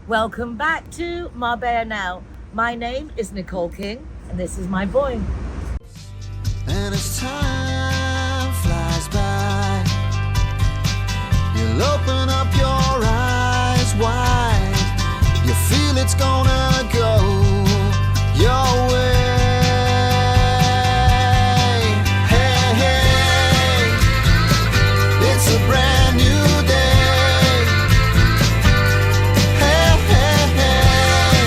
Welcome back to Marbella Now. My name is Nicole King, and this is my boy. And as time flies by, you'll open up your eyes wide. You feel it's gonna go your way. Hey, hey, it's a brand new day. Hey, hey, hey,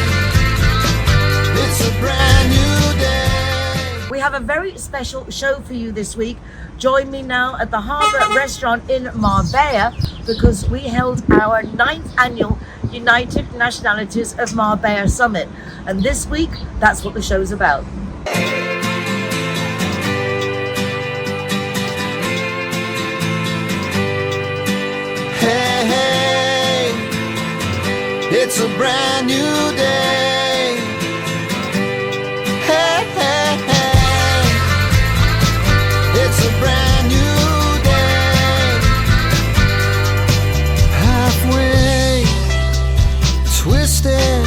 it's a brand new day. We have a very special show for you this week. Join me now at the Harbour Restaurant in Marbella because we held our 9th annual United Nationalities of Marbella Summit. And this week, that's what the show's about. Hey, hey, it's a brand new day. Hey, hey, hey, it's a brand new day. Halfway twisted,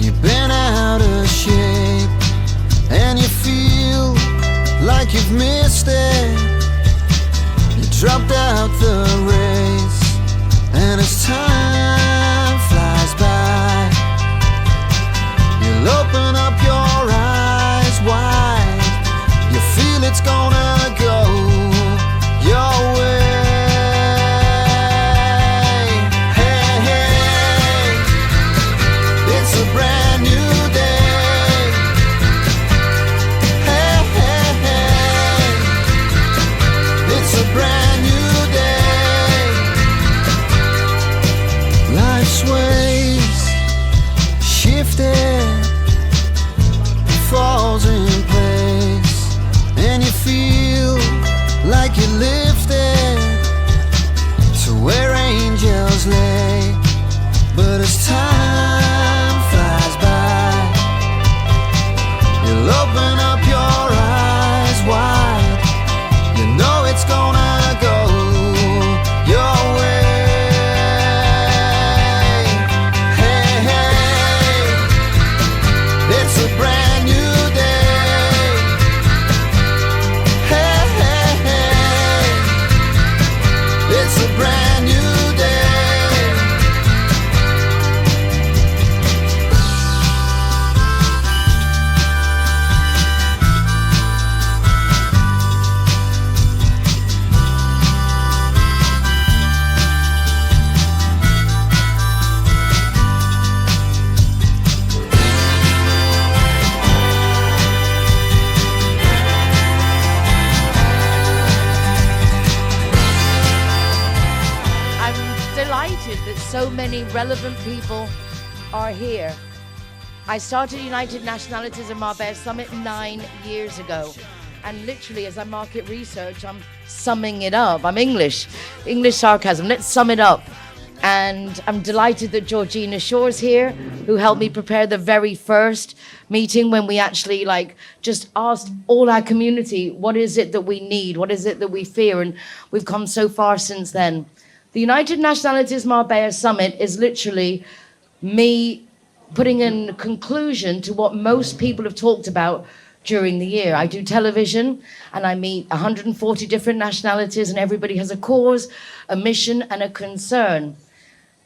you've been out of shape, and you feel like you've missed it. You dropped out the race, and as time flies by, you'll open up your eyes wide. You feel it's gonna go your way. Hey, hey, it's a brand new day. Hey, hey, hey, it's a brand new day. Life sways, shifted, falls in place, and you feel like you lifted to where angels lay. But as time flies by, you'll open up your eyes wide. You know it's gonna go your way. Hey, hey, it's a brand new day. Hey, hey, hey, it's a brand new day. I'm delighted that so many relevant people are here. I started United Nationalities of Marbella Summit 9 years ago. And literally, as I market research, I'm summing it up. I'm English sarcasm. Let's sum it up. And I'm delighted that Georgina Shore's here, who helped me prepare the very first meeting when we actually just asked all our community, what is it that we need? What is it that we fear? And we've come so far since then. The United Nationalities Marbella Summit is literally me putting in a conclusion to what most people have talked about during the year. I do television and I meet 140 different nationalities, and everybody has a cause, a mission, and a concern.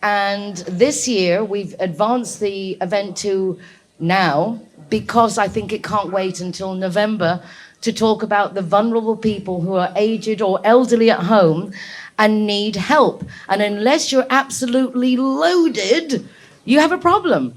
And this year we've advanced the event to now because I think it can't wait until November to talk about the vulnerable people who are aged or elderly at home and need help. And unless you're absolutely loaded, you have a problem.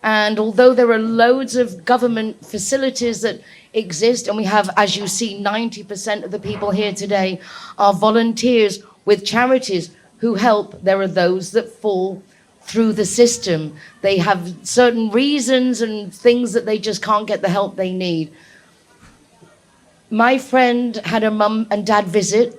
And although there are loads of government facilities that exist, and we have, as you see, 90% of the people here today are volunteers with charities who help, there are those that fall through the system. They have certain reasons and things that they just can't get the help they need. My friend had a mum and dad visit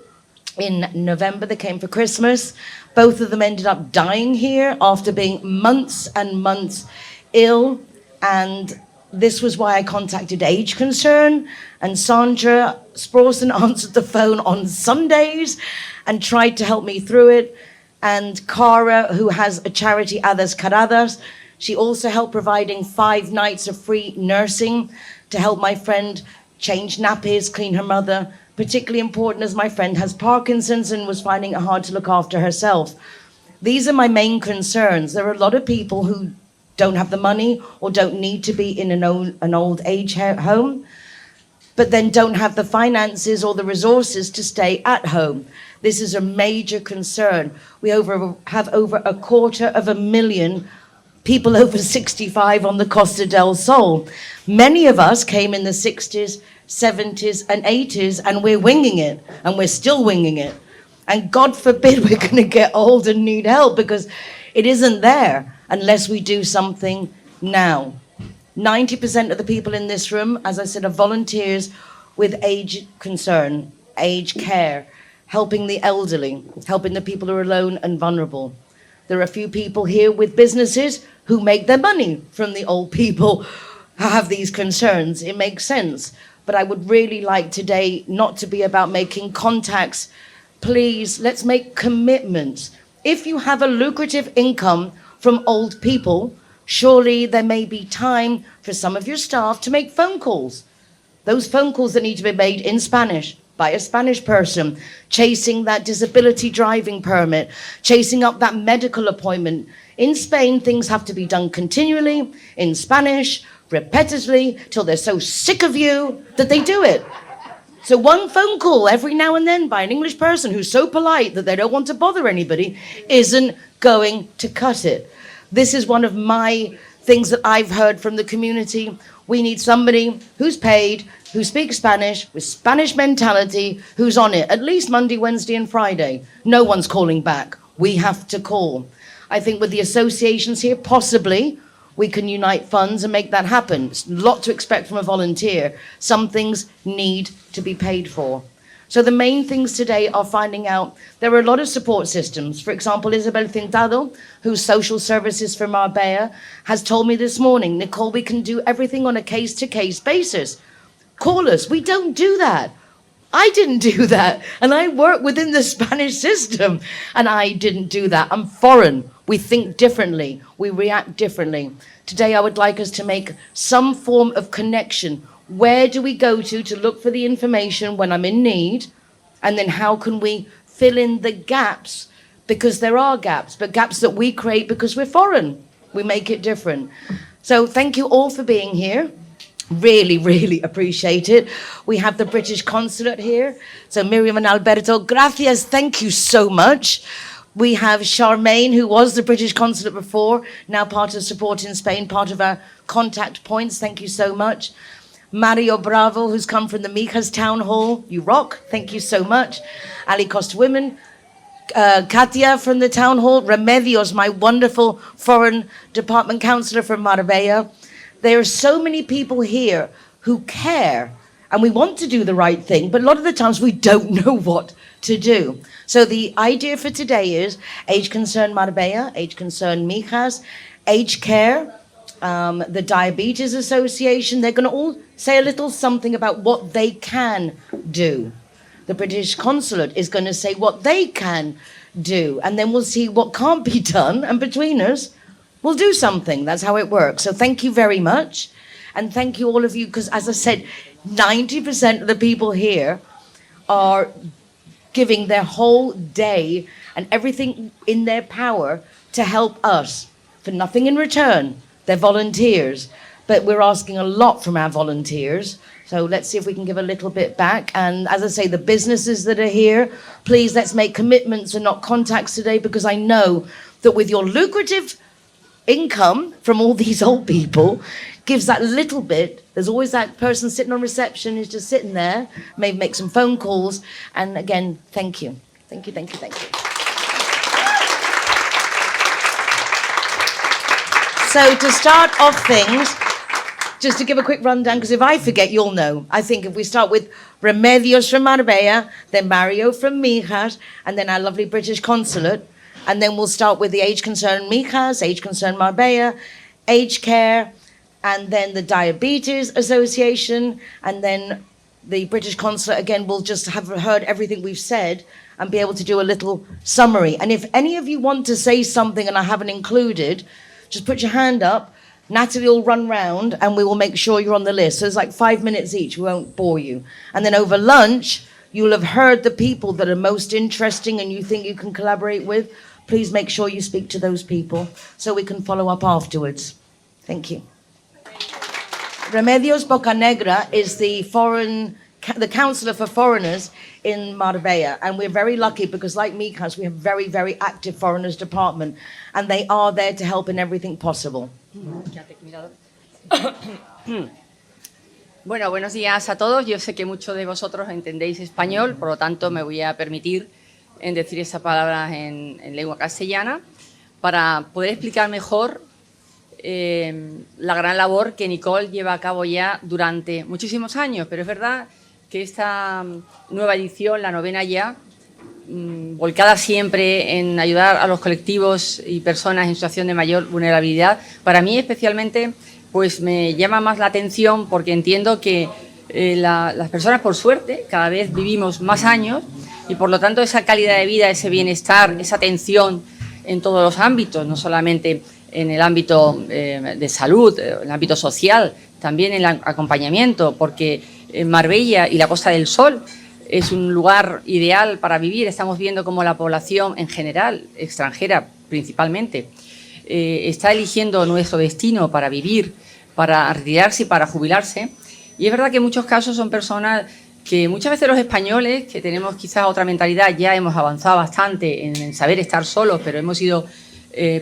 in November. They came for Christmas. Both of them ended up dying here after being months and months ill, and this was why I contacted Age Concern, and Sandra Sprawson answered the phone on Sundays and tried to help me through it. And Cara, who has a charity, Adas Caradas, she also helped providing 5 nights of free nursing to help my friend change nappies, clean her mother, particularly important as my friend has Parkinson's and was finding it hard to look after herself. These are my main concerns. There are a lot of people who don't have the money or don't need to be in an old age home, but then don't have the finances or the resources to stay at home. This is a major concern. We have over 250,000 people over 65 on the Costa del Sol. Many of us came in the 60s, 70s and 80s, and we're winging it, and we're still winging it. And God forbid we're going to get old and need help, because it isn't there unless we do something now. 90% of the people in this room, as I said, are volunteers with age concern, age care, helping the elderly, helping the people who are alone and vulnerable. There are a few people here with businesses who make their money from the old people who have these concerns. It makes sense. But I would really like today not to be about making contacts. Please, let's make commitments. If you have a lucrative income from old people, surely there may be time for some of your staff to make phone calls. Those phone calls that need to be made in Spanish by a Spanish person, chasing that disability driving permit, chasing up that medical appointment. In Spain, things have to be done continually, in Spanish, repetitively, till they're so sick of you that they do it. So one phone call every now and then by an English person who's so polite that they don't want to bother anybody isn't going to cut it. This is one of my things that I've heard from the community. We need somebody who's paid, who speaks Spanish, with Spanish mentality, who's on it, at least Monday, Wednesday, and Friday. No one's calling back. We have to call. I think with the associations here, possibly, we can unite funds and make that happen. It's a lot to expect from a volunteer. Some things need to be paid for. So the main things today are finding out there are a lot of support systems. For example, Isabel Cintado, who's social services for Marbella, has told me this morning, Nicole, we can do everything on a case-to-case basis. Call us. We don't do that. I didn't do that. And I work within the Spanish system. And I didn't do that. I'm foreign. We think differently. We react differently. Today, I would like us to make some form of connection. Where do we go to look for the information when I'm in need? And then how can we fill in the gaps? Because there are gaps, but gaps that we create because we're foreign. We make it different. So thank you all for being here. Really, really appreciate it. We have the British Consulate here. So Miriam and Alberto, gracias, thank you so much. We have Charmaine, who was the British Consulate before, now part of Support in Spain, part of our contact points. Thank you so much. Mario Bravo, who's come from the Mijas Town Hall. You rock. Thank you so much. Ali Costa Women. Katia from the Town Hall. Remedios, my wonderful Foreign Department Councillor from Marbella. There are so many people here who care, and we want to do the right thing, but a lot of the times we don't know what to do. So the idea for today is Age Concern Marbella, Age Concern Mijas, Age Care, the Diabetes Association. They're going to all say a little something about what they can do. The British Consulate is going to say what they can do, and then we'll see what can't be done, and between us, we'll do something. That's how it works. So thank you very much. And thank you all of you, because as I said, 90% of the people here are giving their whole day and everything in their power to help us for nothing in return. They're volunteers, but we're asking a lot from our volunteers. So let's see if we can give a little bit back. And as I say, the businesses that are here, please let's make commitments and not contacts today, because I know that with your lucrative income from all these old people gives that little bit. There's always that person sitting on reception who's just sitting there, maybe make some phone calls. And again, thank you. Thank you, thank you, thank you. So to start off things, just to give a quick rundown, because if I forget, you'll know. I think if we start with Remedios from Marbella, then Mario from Mijas, and then our lovely British Consulate, and then we'll start with the Age Concern Mijas, Age Concern Marbella, Age Care, and then the Diabetes Association, and then the British Consulate. Again, we'll just have heard everything we've said, and be able to do a little summary. And if any of you want to say something and I haven't included, just put your hand up. Natalie will run round and we will make sure you're on the list. So it's like 5 minutes each, we won't bore you. And then over lunch, you'll have heard the people that are most interesting and you think you can collaborate with. Please make sure you speak to those people so we can follow up afterwards. Thank you. Remedios Bocanegra is the Counselor for Foreigners in Marbella, and we're very lucky because, like Mijas, we have very, very active Foreigners Department, and they are there to help in everything possible. Bueno, buenos días a todos. Yo sé que muchos de vosotros entendéis español, por lo tanto me voy a permitir en decir esas palabras en lengua castellana para poder explicar mejor la gran labor que Nicole lleva a cabo ya durante muchísimos años, pero es verdad que esta nueva edición, la 9ª ya, volcada siempre en ayudar a los colectivos y personas en situación de mayor vulnerabilidad, para mí especialmente pues me llama más la atención porque entiendo que las personas, por suerte, cada vez vivimos más años y por lo tanto esa calidad de vida, ese bienestar, esa atención en todos los ámbitos, no solamente en el ámbito de salud, en el ámbito social, también en el acompañamiento, porque en Marbella y la Costa del Sol es un lugar ideal para vivir. Estamos viendo cómo la población en general, extranjera principalmente, está eligiendo nuestro destino para vivir, para retirarse y para jubilarse. Y es verdad que en muchos casos son personas que muchas veces los españoles, que tenemos quizás otra mentalidad, ya hemos avanzado bastante en saber estar solos, pero hemos sido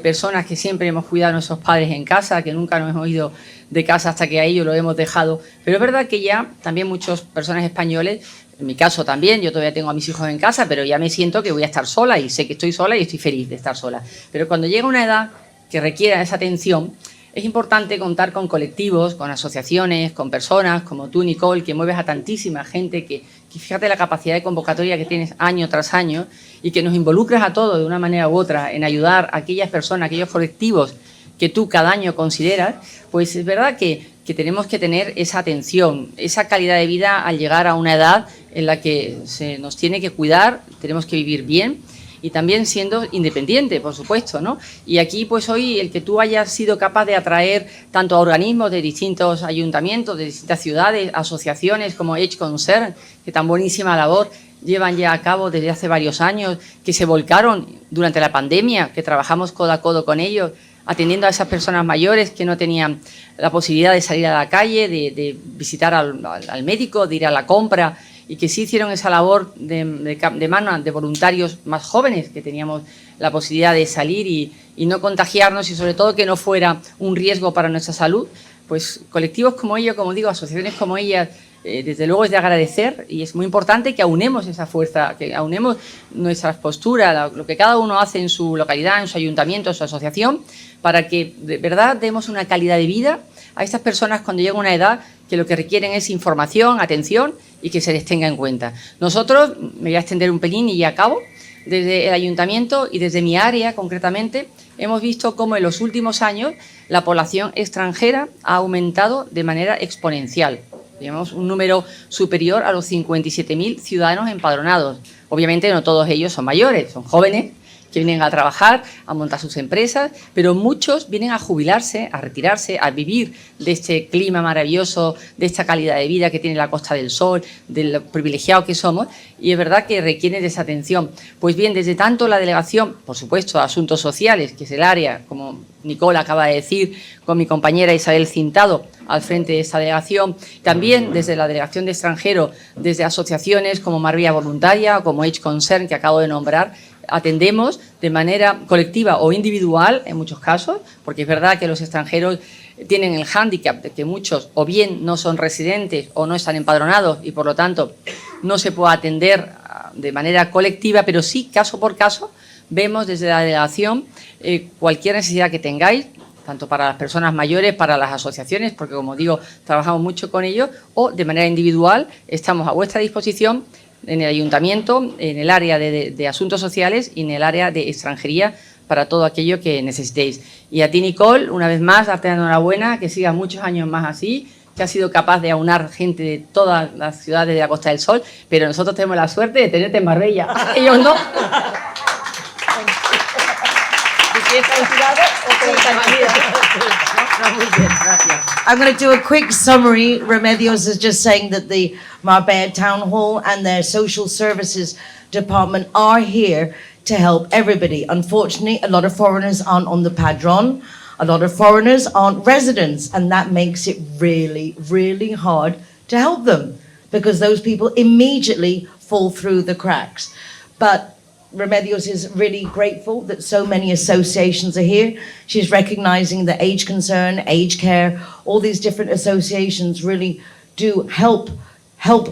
personas que siempre hemos cuidado a nuestros padres en casa, que nunca nos hemos ido de casa hasta que a ellos lo hemos dejado. Pero es verdad que ya también muchas personas españoles, en mi caso también, yo todavía tengo a mis hijos en casa, pero ya me siento que voy a estar sola y sé que estoy sola y estoy feliz de estar sola. Pero cuando llega una edad que requiera esa atención, es importante contar con colectivos, con asociaciones, con personas como tú, Nicole, que mueves a tantísima gente, que fíjate la capacidad de convocatoria que tienes año tras año y que nos involucras a todos de una manera u otra en ayudar a aquellas personas, a aquellos colectivos que tú cada año consideras, pues es verdad que tenemos que tener esa atención, esa calidad de vida al llegar a una edad en la que se nos tiene que cuidar, tenemos que vivir bien y también siendo independiente, por supuesto, ¿no? Y aquí, pues hoy, el que tú hayas sido capaz de atraer tanto a organismos de distintos ayuntamientos, de distintas ciudades, asociaciones como Consul, que tan buenísima labor llevan ya a cabo desde hace varios años, que se volcaron durante la pandemia, que trabajamos codo a codo con ellos, atendiendo a esas personas mayores que no tenían la posibilidad de salir a la calle, de visitar al médico, de ir a la compra, y que sí hicieron esa labor de mano de voluntarios más jóvenes, que teníamos la posibilidad de salir y no contagiarnos y sobre todo que no fuera un riesgo para nuestra salud. Pues colectivos como ellos, como digo, asociaciones como ellas, desde luego es de agradecer y es muy importante que aunemos esa fuerza, que aunemos nuestras posturas, lo que cada uno hace en su localidad, en su ayuntamiento, en su asociación, para que de verdad demos una calidad de vida a estas personas cuando llegan a una edad que lo que requieren es información, atención y que se les tenga en cuenta. Nosotros, me voy a extender un pelín y ya acabo, desde el ayuntamiento y desde mi área concretamente, hemos visto cómo en los últimos años la población extranjera ha aumentado de manera exponencial. Tenemos un número superior a los 57.000 ciudadanos empadronados. Obviamente no todos ellos son mayores, son jóvenes que vienen a trabajar, a montar sus empresas, pero muchos vienen a jubilarse, a retirarse, a vivir de este clima maravilloso, de esta calidad de vida que tiene la Costa del Sol, de lo privilegiados que somos, y es verdad que requieren de esa atención. Pues bien, desde tanto la delegación, por supuesto, de Asuntos Sociales, que es el área, como Nicole acaba de decir, con mi compañera Isabel Cintado al frente de esta delegación, también desde la Delegación de Extranjero, desde asociaciones como Marbella Voluntaria o como Consul, que acabo de nombrar, atendemos de manera colectiva o individual en muchos casos, porque es verdad que los extranjeros tienen el hándicap de que muchos o bien no son residentes o no están empadronados y por lo tanto no se puede atender de manera colectiva, pero sí caso por caso vemos desde la delegación cualquier necesidad que tengáis, tanto para las personas mayores, para las asociaciones, porque como digo, trabajamos mucho con ellos, o de manera individual estamos a vuestra disposición en el ayuntamiento, en el área de asuntos sociales y en el área de extranjería para todo aquello que necesitéis. Y a ti, Nicole, una vez más, darte la enhorabuena, que sigas muchos años más así, que ha sido capaz de aunar gente de todas las ciudades de la Costa del Sol, pero nosotros tenemos la suerte de tenerte en Marbella. Ellos no. I'm going to do a quick summary. Remedios is just saying that the Marbella Town Hall and their social services department are here to help everybody. Unfortunately, a lot of foreigners aren't on the padron. A lot of foreigners aren't residents, and that makes it really, really hard to help them because those people immediately fall through the cracks. But Remedios is really grateful that so many associations are here. She's recognizing that Age Concern, Age Care, all these different associations really do help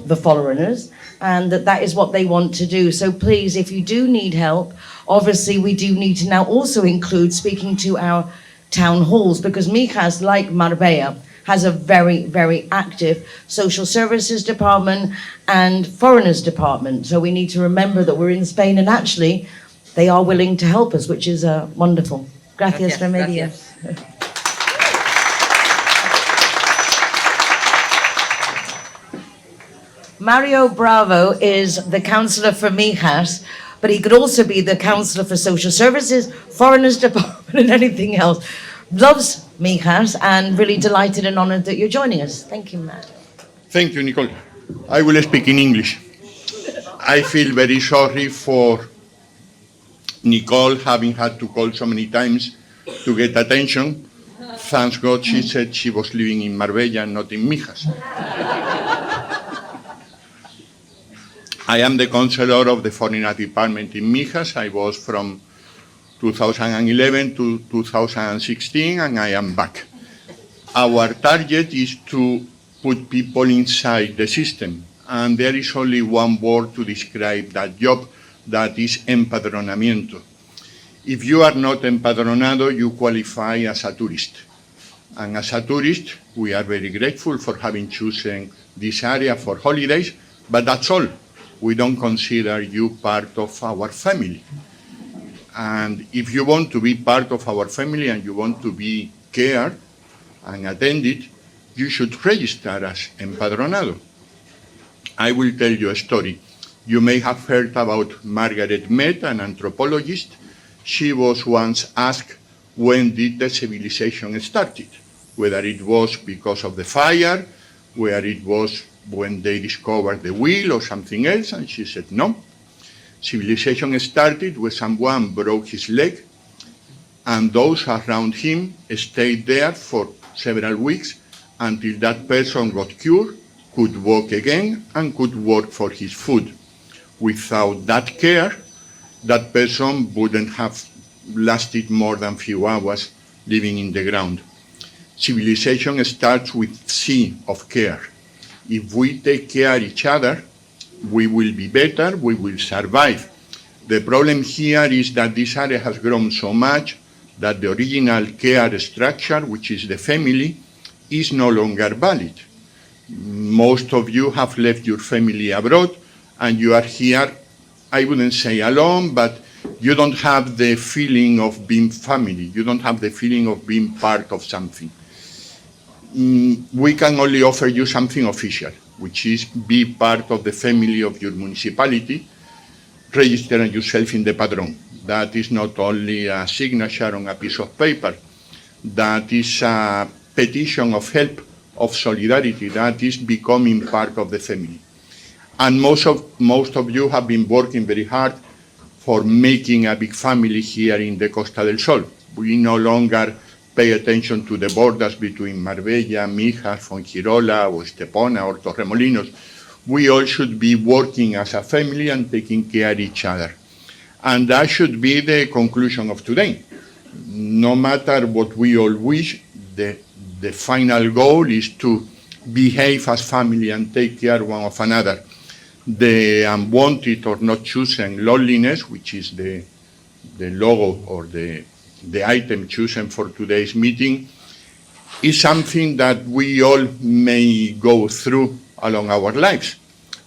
the foreigners, and that is what they want to do. So please, if you do need help, obviously we do need to now also include speaking to our town halls, because Mijas, like Marbella, has a very, very active social services department and foreigners department. So we need to remember that we're in Spain, and actually they are willing to help us, which is wonderful. Gracias, Remedios. Mario Bravo is the councillor for Mijas, but he could also be the councillor for social services, foreigners department, and anything else. Loves Mijas and really delighted and honoured that you're joining us. Thank you, Matt. Thank you, Nicole. I will speak in English. I feel very sorry for Nicole having had to call so many times to get attention. Thanks God she said she was living in Marbella and not in Mijas. I am the Consular of the Foreign Department in Mijas. I was from 2011 to 2016, and I am back. Our target is to put people inside the system, and there is only one word to describe that job, that is empadronamiento. If you are not empadronado, you qualify as a tourist. And as a tourist, we are very grateful for having chosen this area for holidays, but that's all. We don't consider you part of our family. And if you want to be part of our family and you want to be cared and attended, you should register as empadronado. I will tell you a story. You may have heard about Margaret Mead, an anthropologist. She was once asked, when did the civilization started? Whether it was because of the fire, whether it was when they discovered the wheel or something else, and she said no. Civilization started when someone broke his leg, and those around him stayed there for several weeks until that person got cured, could walk again, and could work for his food. Without that care, that person wouldn't have lasted more than a few hours living in the ground. Civilization starts with C, of care. If we take care of each other, we will be better, we will survive. The problem here is that this area has grown so much that the original care structure, which is the family, is no longer valid. Most of you have left your family abroad, and you are here, I wouldn't say alone, but you don't have the feeling of being family. You don't have the feeling of being part of something. We can only offer you something official, which is be part of the family of your municipality, register yourself in the padron. That is not only a signature on a piece of paper, that is a petition of help, of solidarity, that is becoming part of the family. And most of you have been working very hard for making a big family here in the Costa del Sol. We no longer pay attention to the borders between Marbella, Mijas, Fuengirola, or Estepona, or Torremolinos. We all should be working as a family and taking care of each other. And that should be the conclusion of today. No matter what we all wish, the final goal is to behave as family and take care one of another. The unwanted or not chosen loneliness, which is the logo or the item chosen for today's meeting, is something that we all may go through along our lives.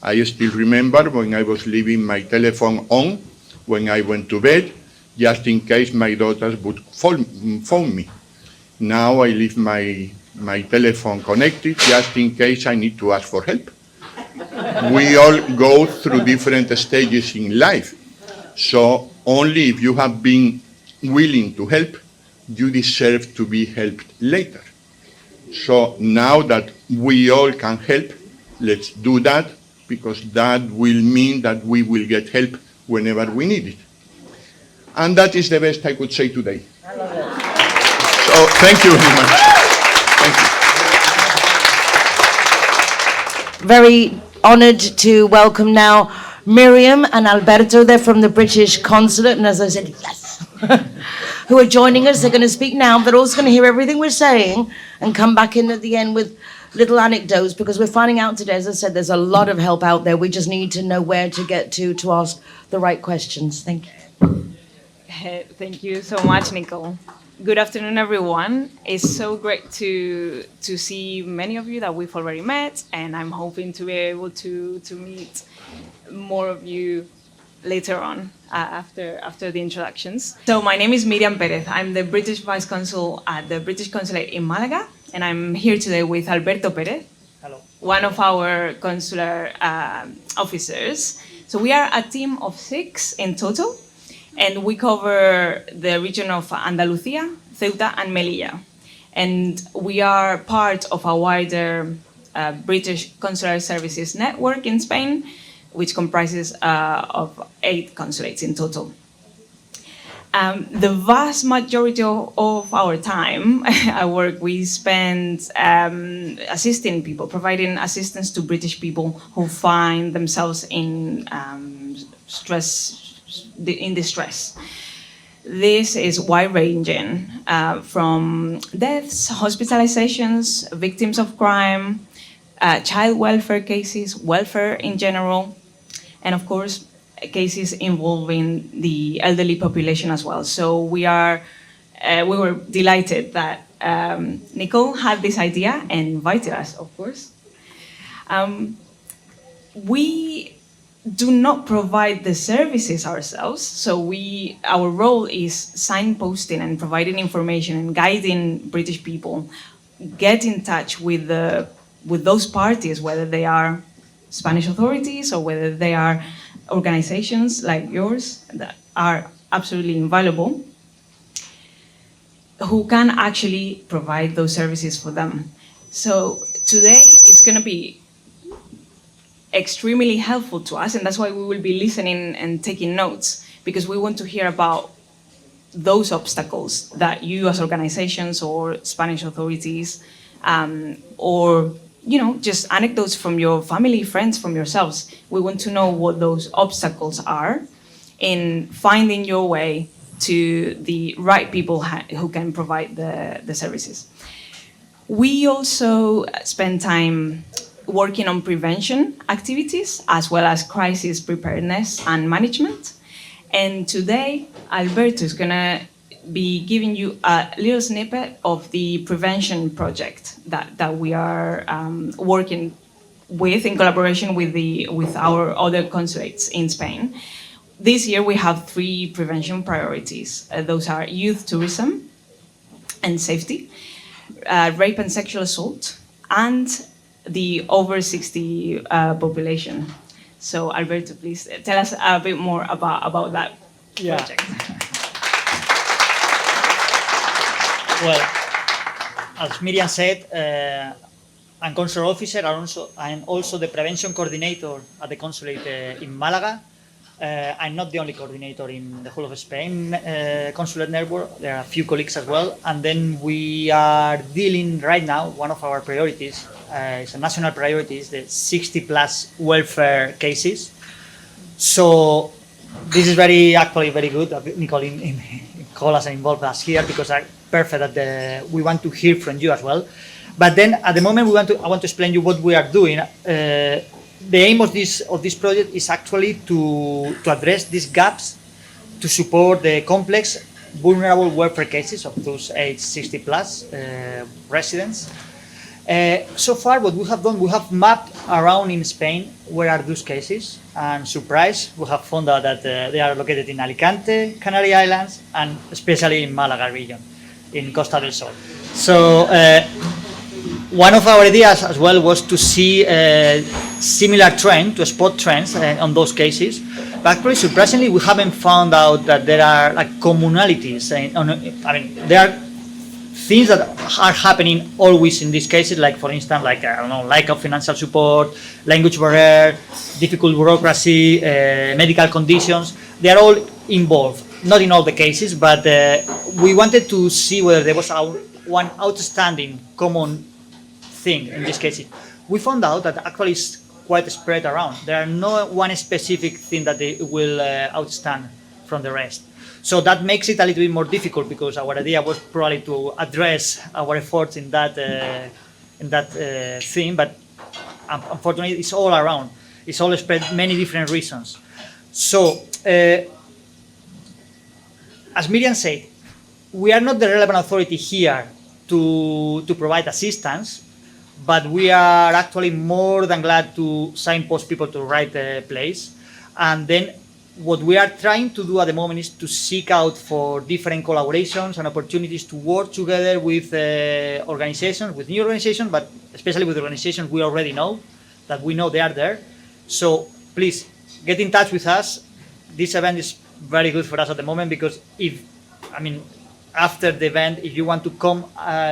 I still remember when I was leaving my telephone on when I went to bed, just in case my daughters would phone me. Now I leave my telephone connected just in case I need to ask for help. We all go through different stages in life. So only if you have been willing to help, you deserve to be helped later. So now that we all can help, let's do that, because that will mean that we will get help whenever we need it. And that is the best I could say today. I love it. So thank you very much. Thank you. Very honored to welcome now Miriam and Alberto. They're from the British Consulate, and as I said, yes, who are joining us. They're going to speak now. They're also going to hear everything we're saying and come back in at the end with little anecdotes, because we're finding out today, as I said, there's a lot of help out there. We just need to know where to get to ask the right questions. Thank you. Thank you so much, Nicole. Good afternoon, everyone. It's so great to see many of you that we've already met, and I'm hoping to be able to meet more of you later on after the introductions. So my name is Miriam Perez. I'm the British Vice Consul at the British Consulate in Malaga, and I'm here today with Alberto Perez, hello, one of our consular officers. So we are a team of 6 in total, and we cover the region of Andalucía, Ceuta, and Melilla. And we are part of a wider British Consular Services network in Spain, which comprises of 8 consulates in total. The vast majority of our time at work, we spend assisting people, providing assistance to British people who find themselves in distress. This is wide-ranging, from deaths, hospitalizations, victims of crime, child welfare cases, welfare in general, and of course, cases involving the elderly population as well. So we were delighted that Nicole had this idea and invited us, of course. We do not provide the services ourselves, so our role is signposting and providing information and guiding British people get in touch with those parties, whether they are Spanish authorities or whether they are organizations like yours that are absolutely invaluable, who can actually provide those services for them. So today is going to be extremely helpful to us, and that's why we will be listening and taking notes, because we want to hear about those obstacles that you as organizations or Spanish authorities or just anecdotes from your family, friends, from yourselves. We want to know what those obstacles are in finding your way to the right people who can provide the services. We also spend time working on prevention activities as well as crisis preparedness and management. And today, Alberto is going to be giving you a little snippet of the prevention project that we are working with in collaboration with our other consulates in Spain. This year we have 3 prevention priorities. Those are youth tourism and safety, rape and sexual assault, and the over 60 population. So Alberto, please tell us a bit more about that project. Well, as Miriam said, I'm consular officer. I'm also the prevention coordinator at the consulate in Malaga. I'm not the only coordinator in the whole of Spain consulate network. There are a few colleagues as well. And then we are dealing right now, one of our priorities, it's a national priority, is the 60+ welfare cases. So this is actually very good that Nicole call us and involve us here, because I'm perfect that we want to hear from you as well. But then at the moment I want to explain you what we are doing. The aim of this project is actually to address these gaps, to support the complex vulnerable welfare cases of those age 60+ residents. So far, what we have done, we have mapped around in Spain where are those cases, and surprise, we have found out that they are located in Alicante, Canary Islands, and especially in Malaga region, in Costa del Sol. So one of our ideas as well was to see a similar trend, to spot trends on those cases. But actually, surprisingly, we haven't found out that there are like commonalities. I mean, there are things that are happening always in these cases, like for instance, like I don't know, lack of financial support, language barrier, difficult bureaucracy, medical conditions. They are all involved. Not in all the cases, but we wanted to see whether there was one outstanding common thing in this case. We found out that actually it's quite spread around. There are no one specific thing that they will outstand from the rest. So that makes it a little bit more difficult because our idea was probably to address our efforts in that theme, but unfortunately it's all around. It's all spread many different reasons. So as Miriam said, we are not the relevant authority here to provide assistance, but we are actually more than glad to signpost people to the right place. And then what we are trying to do at the moment is to seek out for different collaborations and opportunities to work together with organizations, with new organizations, but especially with organizations we already know, that we know they are there. So please get in touch with us. This event is very good for us at the moment because after the event, if you want to come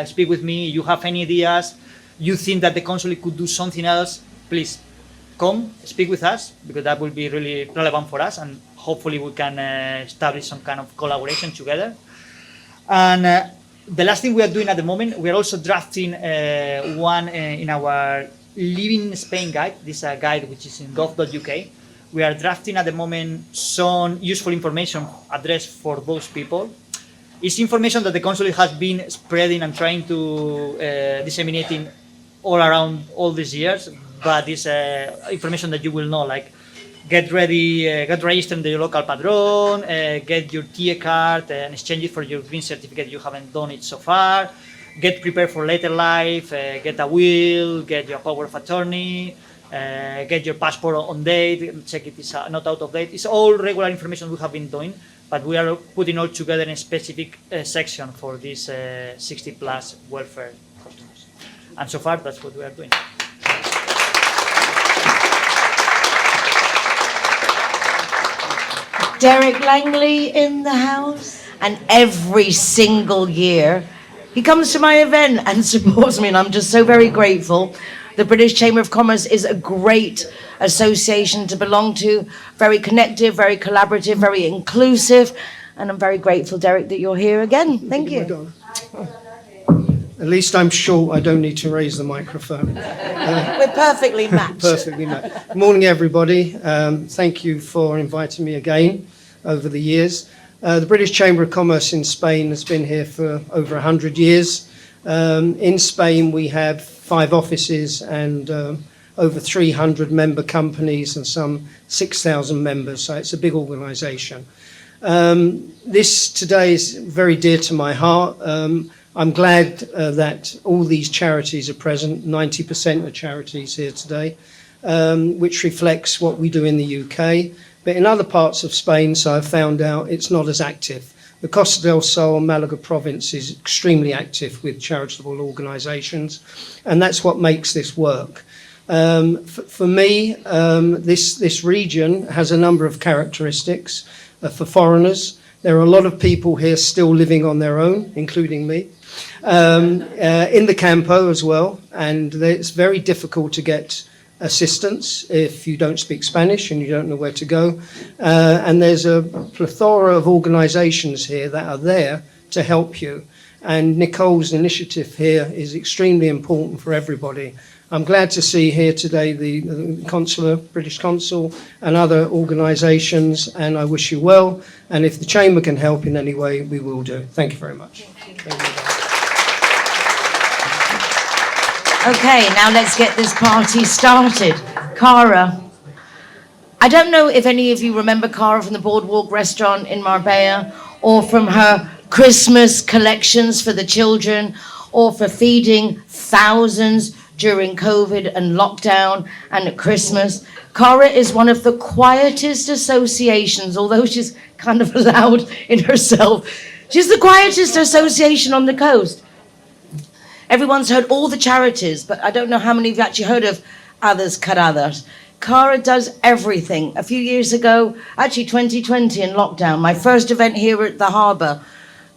speak with me, you have any ideas, you think that the consulate could do something else, please come speak with us because that will be really relevant for us and hopefully we can establish some kind of collaboration together. And the last thing we are doing at the moment, we are also drafting one in our Living in Spain guide. This is a guide which is in gov.uk. We are drafting at the moment some useful information addressed for those people. It's information that the consulate has been spreading and trying to disseminating all around all these years, but it's information that you will know, like get ready, get registered in the local padron, get your TIE card and exchange it for your green certificate if you haven't done it so far, get prepared for later life, get a will, get your power of attorney, get your passport on date, check it is not out of date. It's all regular information we have been doing, but we are putting all together in a specific section for this 60 plus welfare customers. And so far, that's what we are doing. Derek Langley in the house. And every single year, he comes to my event and supports me, and I'm just so very grateful. The British Chamber of Commerce is a great association to belong to, very connective, very collaborative, very inclusive, and I'm very grateful, Derek, that you're here again. Thank you. At least I'm short, I don't need to raise the microphone. We're perfectly matched. Perfectly matched. Good morning, everybody. Thank you for inviting me again over the years. The British Chamber of Commerce in Spain has been here for over 100 years. In Spain, we have 5 offices and over 300 member companies and some 6,000 members, so it's a big organisation. This today is very dear to my heart. I'm glad that all these charities are present, 90% of charities here today, which reflects what we do in the UK. But in other parts of Spain, so I've found out, it's not as active. The Costa del Sol, Malaga province is extremely active with charitable organisations, and that's what makes this work. For me, this region has a number of characteristics. For foreigners, there are a lot of people here still living on their own, including me, in the campo as well, and it's very difficult to get assistance if you don't speak Spanish and you don't know where to go. And there's a plethora of organisations here that are there to help you. And Nicole's initiative here is extremely important for everybody. I'm glad to see here today the Consular, British Consul, and other organisations, and I wish you well. And if the Chamber can help in any way, we will do. Thank you very much. Thank you. Okay, now let's get this party started. Cara. I don't know if any of you remember Cara from the Boardwalk restaurant in Marbella, or from her Christmas collections for the children, or for feeding thousands during COVID and lockdown and at Christmas. Cara is one of the quietest associations, although she's kind of loud in herself. She's the quietest association on the coast. Everyone's heard all the charities, but I don't know how many of you actually heard of Others Caradas. Cara does everything. A few years ago, actually 2020 in lockdown, my first event here at the harbour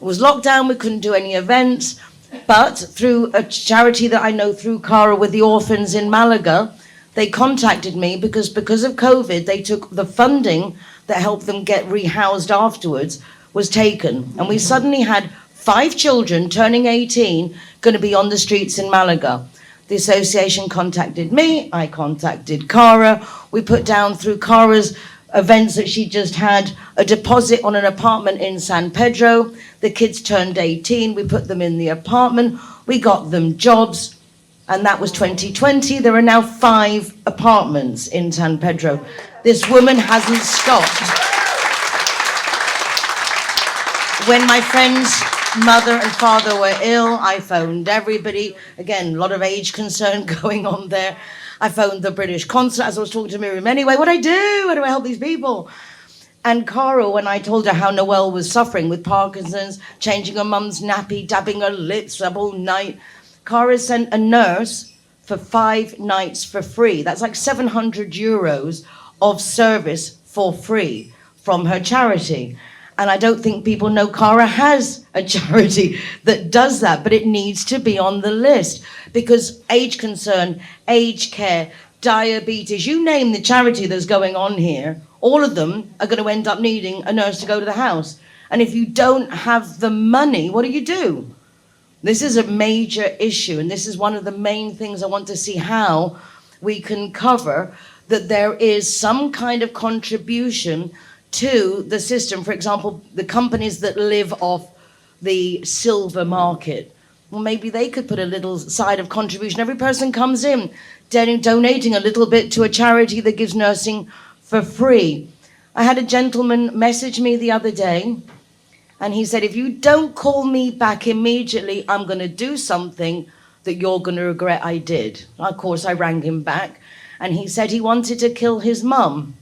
was lockdown. We couldn't do any events, but through a charity that I know through Cara with the orphans in Malaga, they contacted me because of COVID, they took the funding that helped them get rehoused afterwards was taken. And we suddenly had 5 children turning 18 going to be on the streets in Malaga. The association contacted me, I contacted Cara. We put down through Cara's events that she just had a deposit on an apartment in San Pedro. The kids turned 18, we put them in the apartment, we got them jobs, and that was 2020. There are now 5 apartments in San Pedro. This woman hasn't stopped. When my friend's mother and father were ill, I phoned everybody. Again, a lot of age concern going on there. I phoned the British Consul as I was talking to Miriam anyway. What do I do? How do I help these people? And Cara, when I told her how Noelle was suffering with Parkinson's, changing her mum's nappy, dabbing her lips up all night, Cara sent a nurse for 5 nights for free. That's like 700 euros of service for free from her charity. And I don't think people know Cara has a charity that does that, but it needs to be on the list because age concern, aged care, diabetes, you name the charity that's going on here, all of them are going to end up needing a nurse to go to the house. And if you don't have the money, what do? This is a major issue, and this is one of the main things I want to see how we can cover, that there is some kind of contribution to the system. For example, the companies that live off the silver market, well, maybe they could put a little side of contribution. Every person comes in donating a little bit to a charity that gives nursing for free. I had a gentleman message me the other day, and he said, if you don't call me back immediately, I'm going to do something that you're going to regret I did. Of course, I rang him back, and he said he wanted to kill his mum.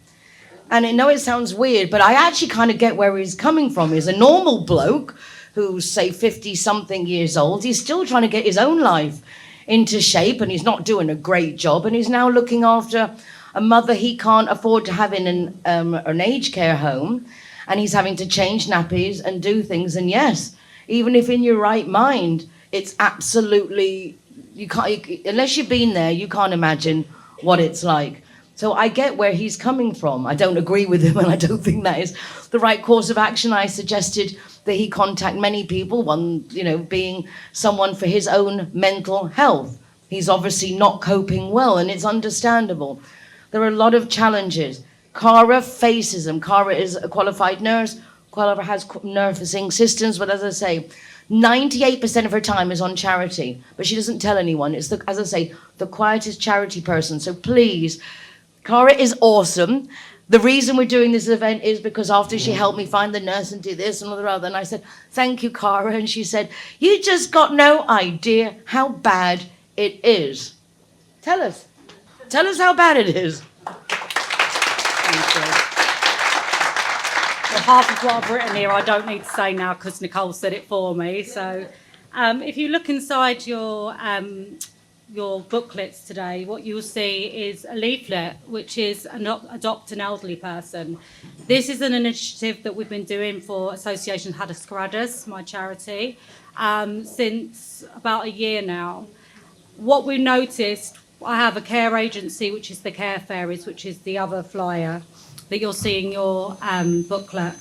And I know it sounds weird, but I actually kind of get where he's coming from. He's a normal bloke who's, say, 50-something years old. He's still trying to get his own life into shape, and he's not doing a great job. And he's now looking after a mother he can't afford to have in an aged care home. And he's having to change nappies and do things. And yes, even if in your right mind, it's absolutely, you can't, unless you've been there, you can't imagine what it's like. So I get where he's coming from. I don't agree with him, and I don't think that is the right course of action. I suggested that he contact many people, one, being someone for his own mental health. He's obviously not coping well, and it's understandable. There are a lot of challenges. Cara faces them. Cara is a qualified nurse. Cara has nursing systems, but as I say, 98% of her time is on charity, but she doesn't tell anyone. It's, as I say, the quietest charity person. So please, Cara is awesome. The reason we're doing this event is because after she helped me find the nurse and do this and all the other, and I said, thank you, Cara. And she said, you just got no idea how bad it is. Tell us how bad it is. Thank you. Well, half of what I've written here I don't need to say now because Nicole said it for me. So if you look inside your booklets today, what you'll see is a leaflet which is adopt an elderly person. This is an initiative that we've been doing for Association Mijas Town, my charity, since about a year now. What we noticed, I have a care agency, which is the Care Fairies, which is the other flyer that you'll see in your booklet.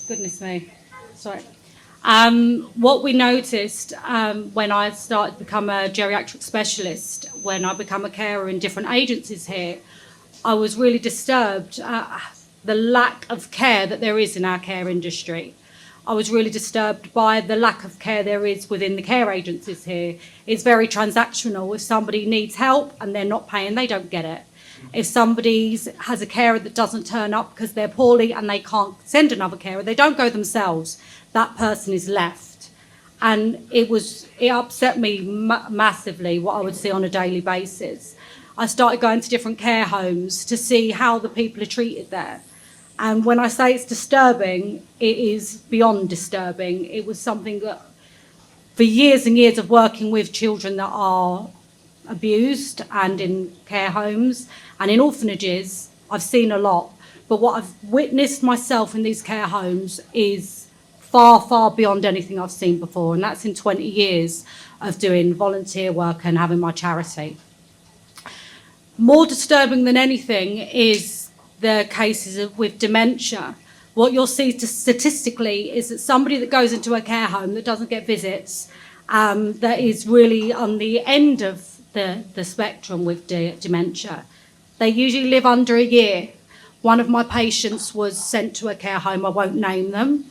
Goodness me, sorry. What we noticed when I started to become a geriatric specialist, when I became a carer in different agencies here, I was really disturbed the lack of care that there is in our care industry. I was really disturbed by the lack of care there is within the care agencies here. It's very transactional. If somebody needs help and they're not paying, they don't get it. If somebody has a carer that doesn't turn up because they're poorly and they can't send another carer, they don't go themselves. That person is left. And it upset me massively what I would see on a daily basis. I started going to different care homes to see how the people are treated there. And when I say it's disturbing, it is beyond disturbing. It was something that for years and years of working with children that are abused and in care homes and in orphanages, I've seen a lot. But what I've witnessed myself in these care homes is far, far beyond anything I've seen before. And that's in 20 years of doing volunteer work and having my charity. More disturbing than anything is the cases with dementia. What you'll see statistically is that somebody that goes into a care home that doesn't get visits, that is really on the end of the spectrum with dementia, they usually live under a year. One of my patients was sent to a care home, I won't name them,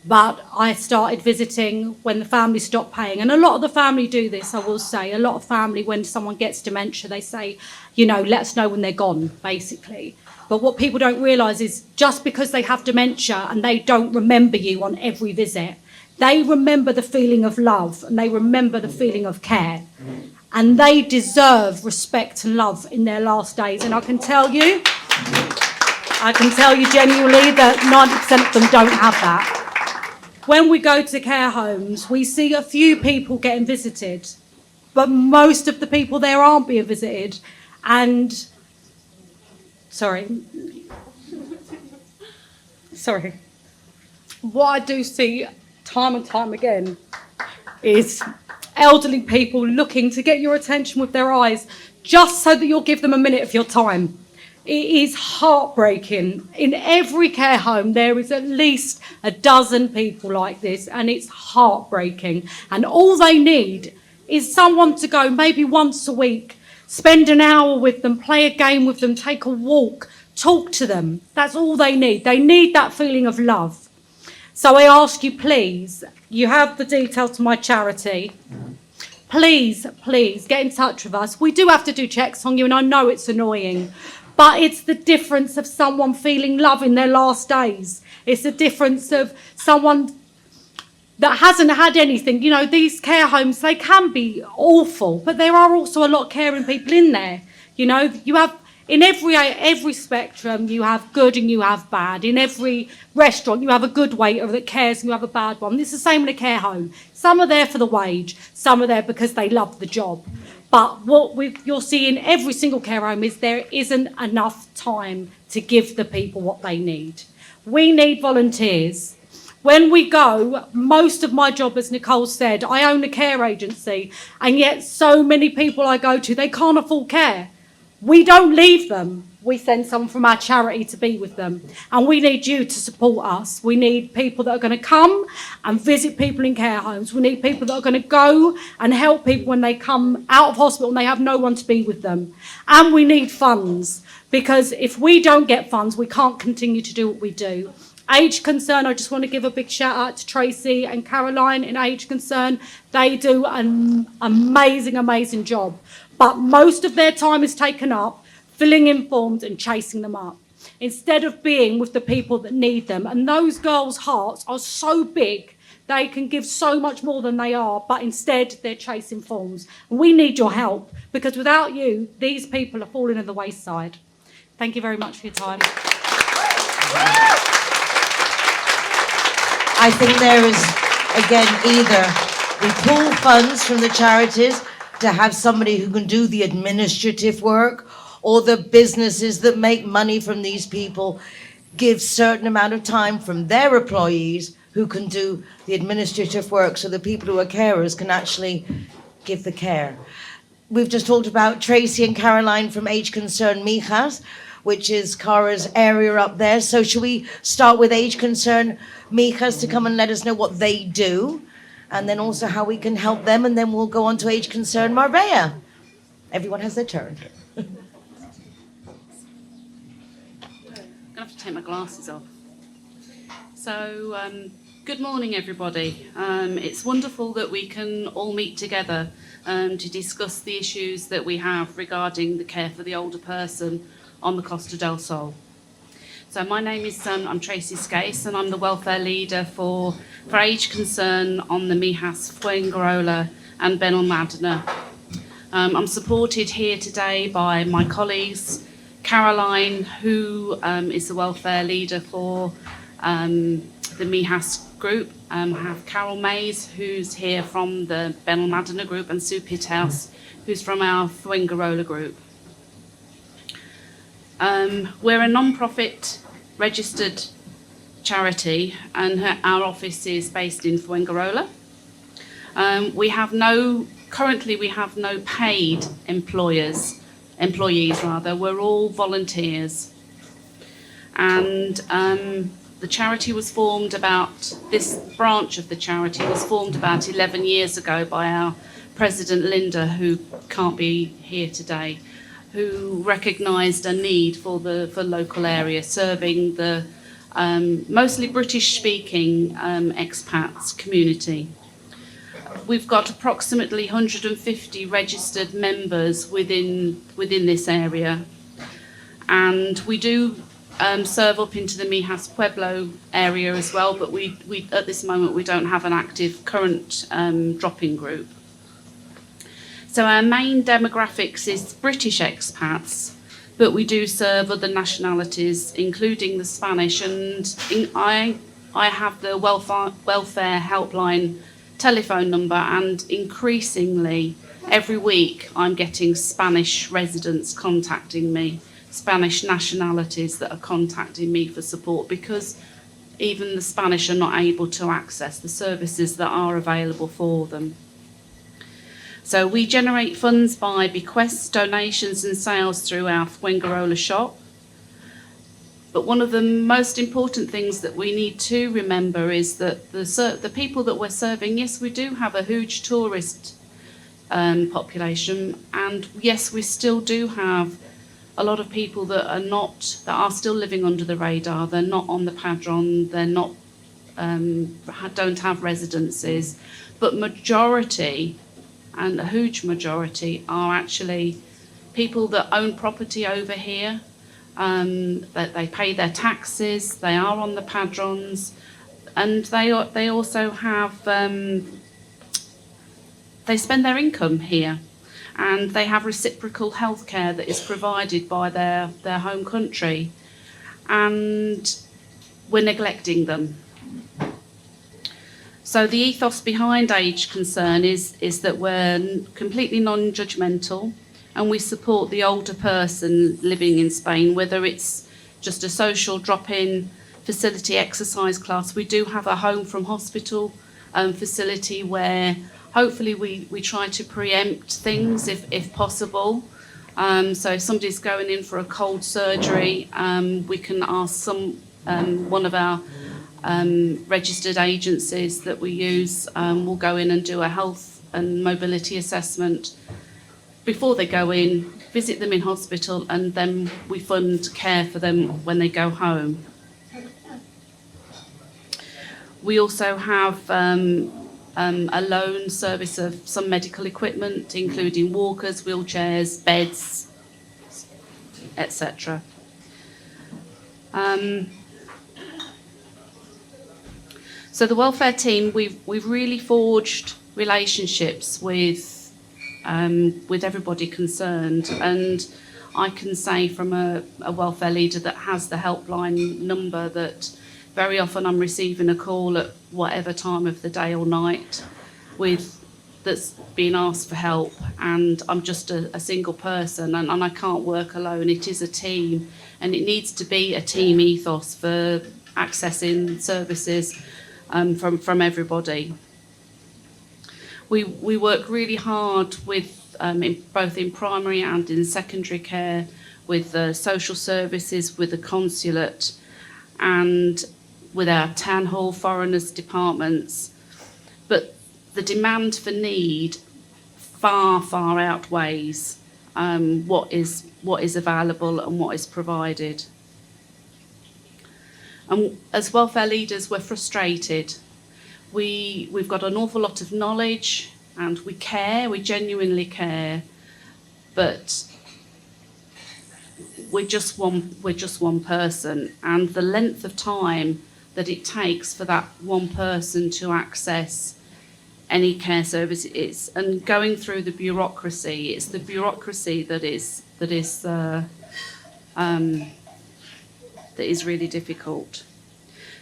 but I started visiting when the family stopped paying. And a lot of the family do this, I will say. A lot of family, when someone gets dementia, they say, you know, let us know when they're gone, basically. But what people don't realise is just because they have dementia and they don't remember you on every visit, they remember the feeling of love and they remember the feeling of care. And they deserve respect and love in their last days. And I can tell you genuinely that 90% of them don't have that. When we go to care homes, we see a few people getting visited, but most of the people there aren't being visited. And, sorry. What I do see time and time again is elderly people looking to get your attention with their eyes just so that you'll give them a minute of your time. It is heartbreaking. In every care home, there is at least a dozen people like this, and it's heartbreaking. And all they need is someone to go maybe once a week, spend an hour with them, play a game with them, take a walk, talk to them. That's all they need. They need that feeling of love. So I ask you, please, you have the details to my charity. Please, please get in touch with us. We do have to do checks on you, and I know it's annoying. But it's the difference of someone feeling love in their last days. It's the difference of someone that hasn't had anything. You know, these care homes, they can be awful, but there are also a lot of caring people in there. You know, you have, in every spectrum, you have good and you have bad. In every restaurant, you have a good waiter that cares and you have a bad one. It's the same in a care home. Some are there for the wage, some are there because they love the job. But what you'll see in every single care home is there isn't enough time to give the people what they need. We need volunteers. When we go, most of my job, as Nicole said, I own a care agency, and yet so many people I go to, they can't afford care. We don't leave them. We send someone from our charity to be with them. And we need you to support us. We need people that are going to come and visit people in care homes. We need people that are going to go and help people when they come out of hospital and they have no one to be with them. And we need funds, because if we don't get funds, we can't continue to do what we do. Age Concern, I just want to give a big shout out to Tracy and Caroline in Age Concern. They do an amazing, amazing job. But most of their time is taken up filling in forms and chasing them up, instead of being with the people that need them. And those girls' hearts are so big, they can give so much more than they are, but instead they're chasing forms. And we need your help, because without you, these people are falling to the wayside. Thank you very much for your time. I think there is, again, either we pull funds from the charities to have somebody who can do the administrative work, or the businesses that make money from these people give certain amount of time from their employees who can do the administrative work, so the people who are carers can actually give the care. We've just talked about Tracy and Caroline from Age Concern Mijas, which is Cara's area up there. So should we start with Age Concern Mijas to come and let us know what they do, and then also how we can help them, and then we'll go on to Age Concern Marbella. Everyone has their turn. I have to take my glasses off. So, good morning, everybody. It's wonderful that we can all meet together to discuss the issues that we have regarding the care for the older person on the Costa del Sol. So my name is, I'm Tracy Scase, and I'm the welfare leader for Age Concern on the Mijas, Fuengirola and Benalmádena. I'm supported here today by my colleagues, Caroline, who is the welfare leader for the Mijas group, I have Carol Mays, who's here from the Benalmádena group, and Sue Pithouse, who's from our Fuengirola group. We're a non-profit registered charity, and our office is based in Fuengirola. Currently we have no paid employees. We're all volunteers. And the charity was formed this branch of the charity was formed about 11 years ago by our President Linda, who can't be here today, who recognised a need for local area, serving the mostly British-speaking expats community. We've got approximately 150 registered members within this area, and we do serve up into the Mijas Pueblo area as well, but we at this moment we don't have an active current drop-in group. So our main demographics is British expats, but we do serve other nationalities, including the Spanish, and I have the welfare helpline telephone number, and increasingly every week I'm getting Spanish residents contacting me, Spanish nationalities that are contacting me for support, because even the Spanish are not able to access the services that are available for them. So we generate funds by bequests, donations and sales through our Fuengirola shop. But one of the most important things that we need to remember is that the people that we're serving, yes, we do have a huge tourist population, and yes, we still do have a lot of people that are still living under the radar. They're not on the padron. They're not don't have residences, but majority, and a huge majority, are actually people that own property over here. That they pay their taxes, they are on the padrons, and they also have they spend their income here, and they have reciprocal healthcare that is provided by their home country, and we're neglecting them. So the ethos behind Age Concern is that we're completely non-judgmental, and we support the older person living in Spain, whether it's just a social drop-in facility, exercise class. We do have a home from hospital facility where hopefully we try to preempt things if possible. So if somebody's going in for a cold surgery, we can ask one of our registered agencies that we use will go in and do a health and mobility assessment before they go in, visit them in hospital, and then we fund care for them when they go home. We also have a loan service of some medical equipment, including walkers, wheelchairs, beds, etc. So the welfare team, we've really forged relationships with everybody concerned, and I can say from a welfare leader that has the helpline number that very often I'm receiving a call at whatever time of the day or night that's being asked for help, and I'm just a single person, and I can't work alone. It is a team, and it needs to be a team ethos for accessing services from everybody. We work really hard with both in primary and in secondary care, with the social services, with the consulate, and with our town hall foreigners departments. But the demand for need far outweighs what is available and what is provided. And as welfare leaders, we're frustrated. We've got an awful lot of knowledge, and we genuinely care, but we're just one person, and the length of time that it takes for that one person to access any care service and going through the bureaucracy, it's the bureaucracy that is really difficult.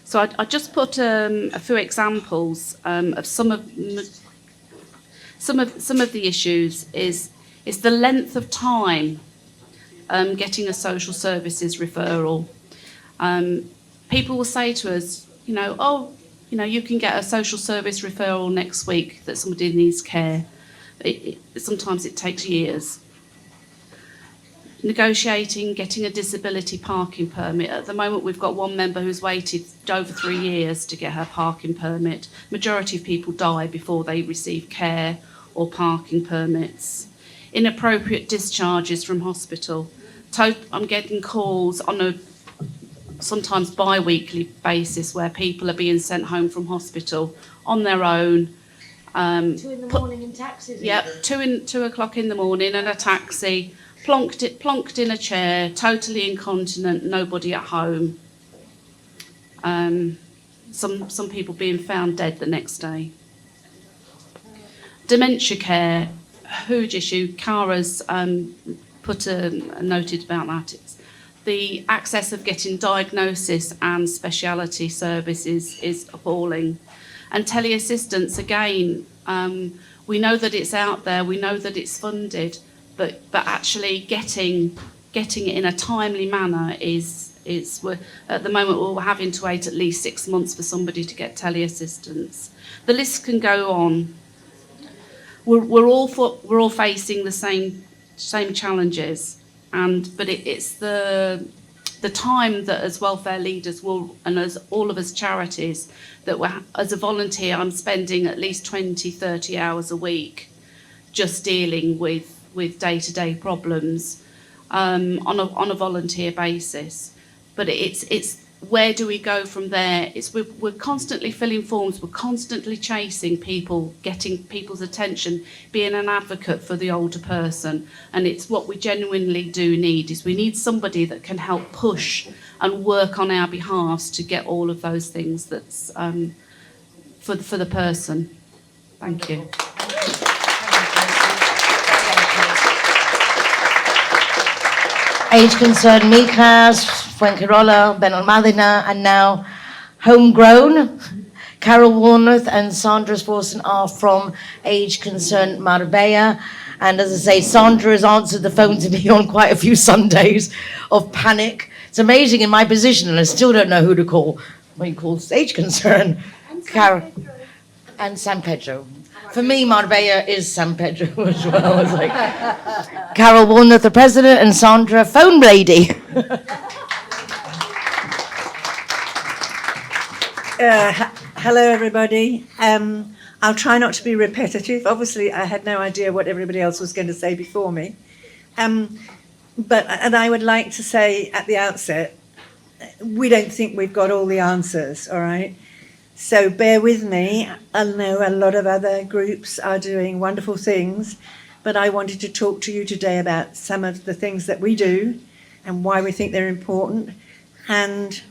So I just put a few examples of some of the issues. Is the length of time getting a social services referral. People will say to us, you can get a social service referral next week that somebody needs care. Sometimes it takes years. Negotiating, getting a disability parking permit. At the moment, we've got one member who's waited over 3 years to get her parking permit. Majority of people die before they receive care or parking permits. Inappropriate discharges from hospital. I'm getting calls on a sometimes bi-weekly basis where people are being sent home from hospital on their own. 2 in the morning in taxis? Yep, 2 o'clock in the morning in a taxi, plonked in a chair, totally incontinent, nobody at home. Some people being found dead the next day. Dementia care, huge issue. Cara's put a noted about that. It's the access of getting diagnosis and speciality services is appalling. And teleassistance, again, we know that it's out there, we know that it's funded, but actually getting it in a timely manner is at the moment we're having to wait at least 6 months for somebody to get teleassistance. The list can go on. We're all facing the same challenges, but it's the time that as welfare leaders and as all of us charities that as a volunteer I'm spending at least 20-30 hours a week just dealing with day-to-day problems on a volunteer basis. But it's where do we go from there? We're constantly filling forms, we're constantly chasing people, getting people's attention, being an advocate for the older person. And it's what we genuinely do need, is we need somebody that can help push and work on our behalves to get all of those things that's for the person. Thank you. Age concerned Mijas, Fuengirola, Benalmádena, and now homegrown. Carol Warnoth and Sandra Sforson are from Age Concerned Marbella. And as I say, Sandra has answered the phone to me on quite a few Sundays of panic. It's amazing in my position, and I still don't know who to call. What you call Age Concerned. Carol and San Pedro. For me, Marbella is San Pedro as well. It's like Carol Warnoth, the president, and Sandra, phone lady. Hello, everybody. I'll try not to be repetitive. Obviously, I had no idea what everybody else was going to say before me. But I would like to say at the outset, we don't think we've got all the answers, all right? So bear with me. I know a lot of other groups are doing wonderful things, but I wanted to talk to you today about some of the things that we do and why we think they're important, and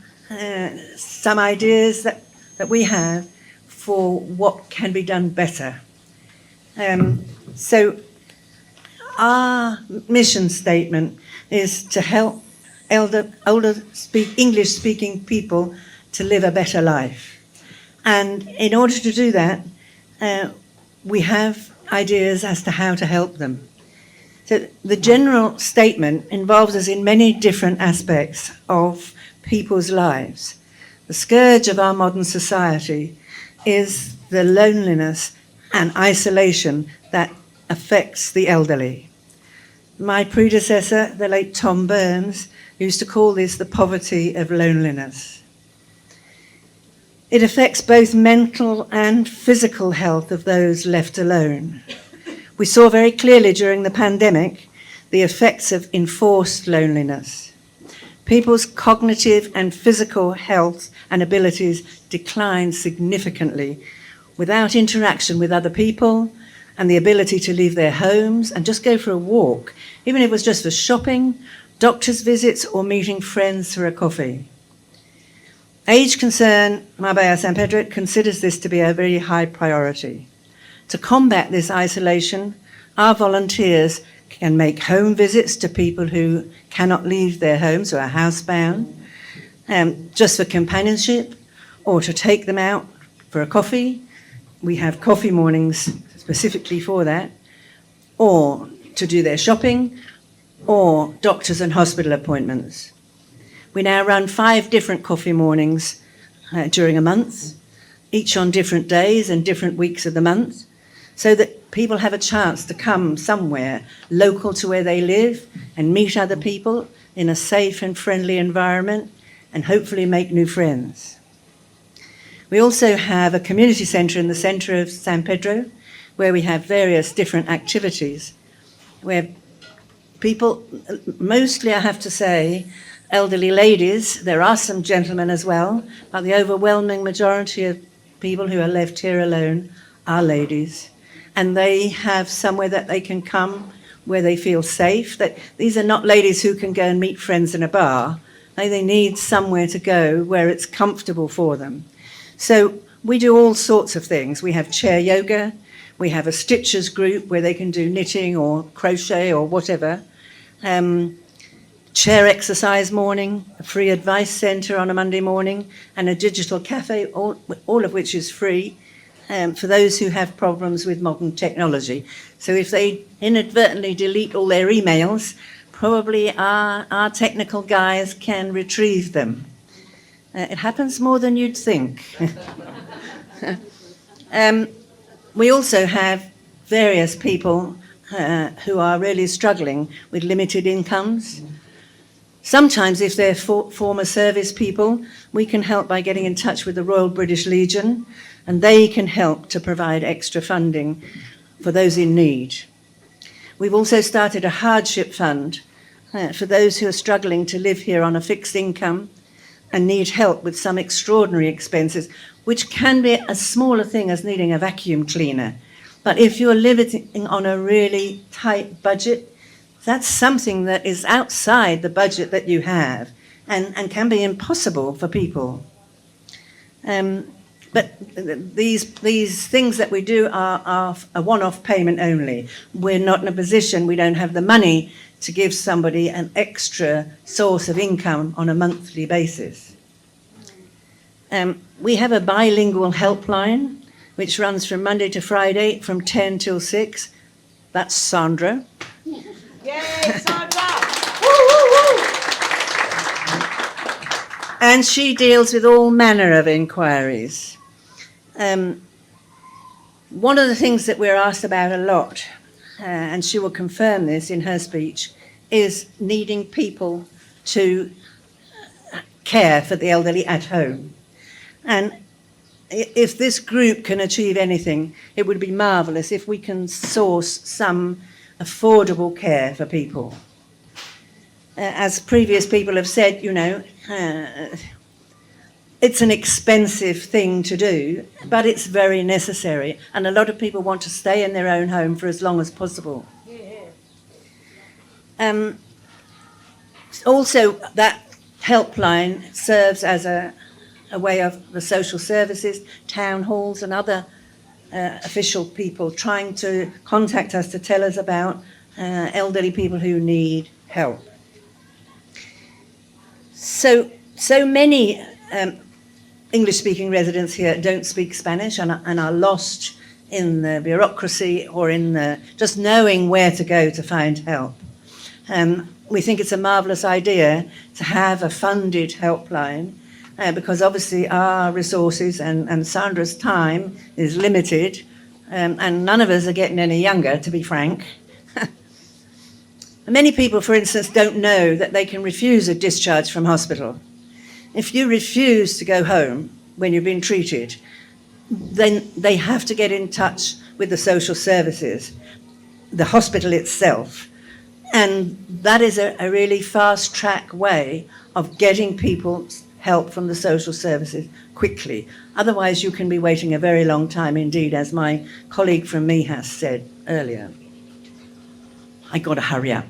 some ideas that we have for what can be done better. So our mission statement is to help older English-speaking people to live a better life. And in order to do that, we have ideas as to how to help them. So the general statement involves us in many different aspects of people's lives. The scourge of our modern society is the loneliness and isolation that affects the elderly. My predecessor, the late Tom Burns, used to call this the poverty of loneliness. It affects both mental and physical health of those left alone. We saw very clearly during the pandemic the effects of enforced loneliness. People's cognitive and physical health and abilities declined significantly without interaction with other people and the ability to leave their homes and just go for a walk, even if it was just for shopping, doctor's visits, or meeting friends for a coffee. Age Concern Marbella San Pedro considers this to be a very high priority. To combat this isolation, our volunteers can make home visits to people who cannot leave their homes or are housebound, just for companionship, or to take them out for a coffee. We have coffee mornings specifically for that, or to do their shopping, or doctors and hospital appointments. We now run 5 different coffee mornings during a month, each on different days and different weeks of the month, so that people have a chance to come somewhere local to where they live and meet other people in a safe and friendly environment and hopefully make new friends. We also have a community centre in the centre of San Pedro, where we have various different activities, where people, mostly I have to say, elderly ladies, there are some gentlemen as well, but the overwhelming majority of people who are left here alone are ladies. And they have somewhere that they can come where they feel safe. That these are not ladies who can go and meet friends in a bar. They need somewhere to go where it's comfortable for them. So we do all sorts of things. We have chair yoga. We have a stitchers group where they can do knitting or crochet or whatever. Chair exercise morning, a free advice centre on a Monday morning, and a digital cafe, all of which is free for those who have problems with modern technology. So if they inadvertently delete all their emails, probably our technical guys can retrieve them. It happens more than you'd think. We also have various people who are really struggling with limited incomes. Sometimes, if they're former service people, we can help by getting in touch with the Royal British Legion, and they can help to provide extra funding for those in need. We've also started a hardship fund for those who are struggling to live here on a fixed income and need help with some extraordinary expenses, which can be as small a thing as needing a vacuum cleaner. But if you're living on a really tight budget, that's something that is outside the budget that you have and can be impossible for people. But these things that we do are a one-off payment only. We're not in a position, we don't have the money to give somebody an extra source of income on a monthly basis. We have a bilingual helpline, which runs from Monday to Friday from 10 till 6. That's Sandra. Yay, Sandra! And she deals with all manner of inquiries. One of the things that we're asked about a lot, and she will confirm this in her speech, is needing people to care for the elderly at home. And if this group can achieve anything, it would be marvellous if we can source some affordable care for people. As previous people have said, you know, it's an expensive thing to do, but it's very necessary. And a lot of people want to stay in their own home for as long as possible. Also, that helpline serves as a way of the social services, town halls and other official people trying to contact us to tell us about elderly people who need help. So many English-speaking residents here don't speak Spanish and are lost in the bureaucracy or in just knowing where to go to find help. We think it's a marvellous idea to have a funded helpline because obviously our resources and Sandra's time is limited and none of us are getting any younger, to be frank. Many people, for instance, don't know that they can refuse a discharge from hospital. If you refuse to go home when you've been treated, then they have to get in touch with the social services, the hospital itself. And that is a really fast-track way of getting people help from the social services quickly. Otherwise, you can be waiting a very long time indeed, as my colleague from Mijas said earlier. I got to hurry up.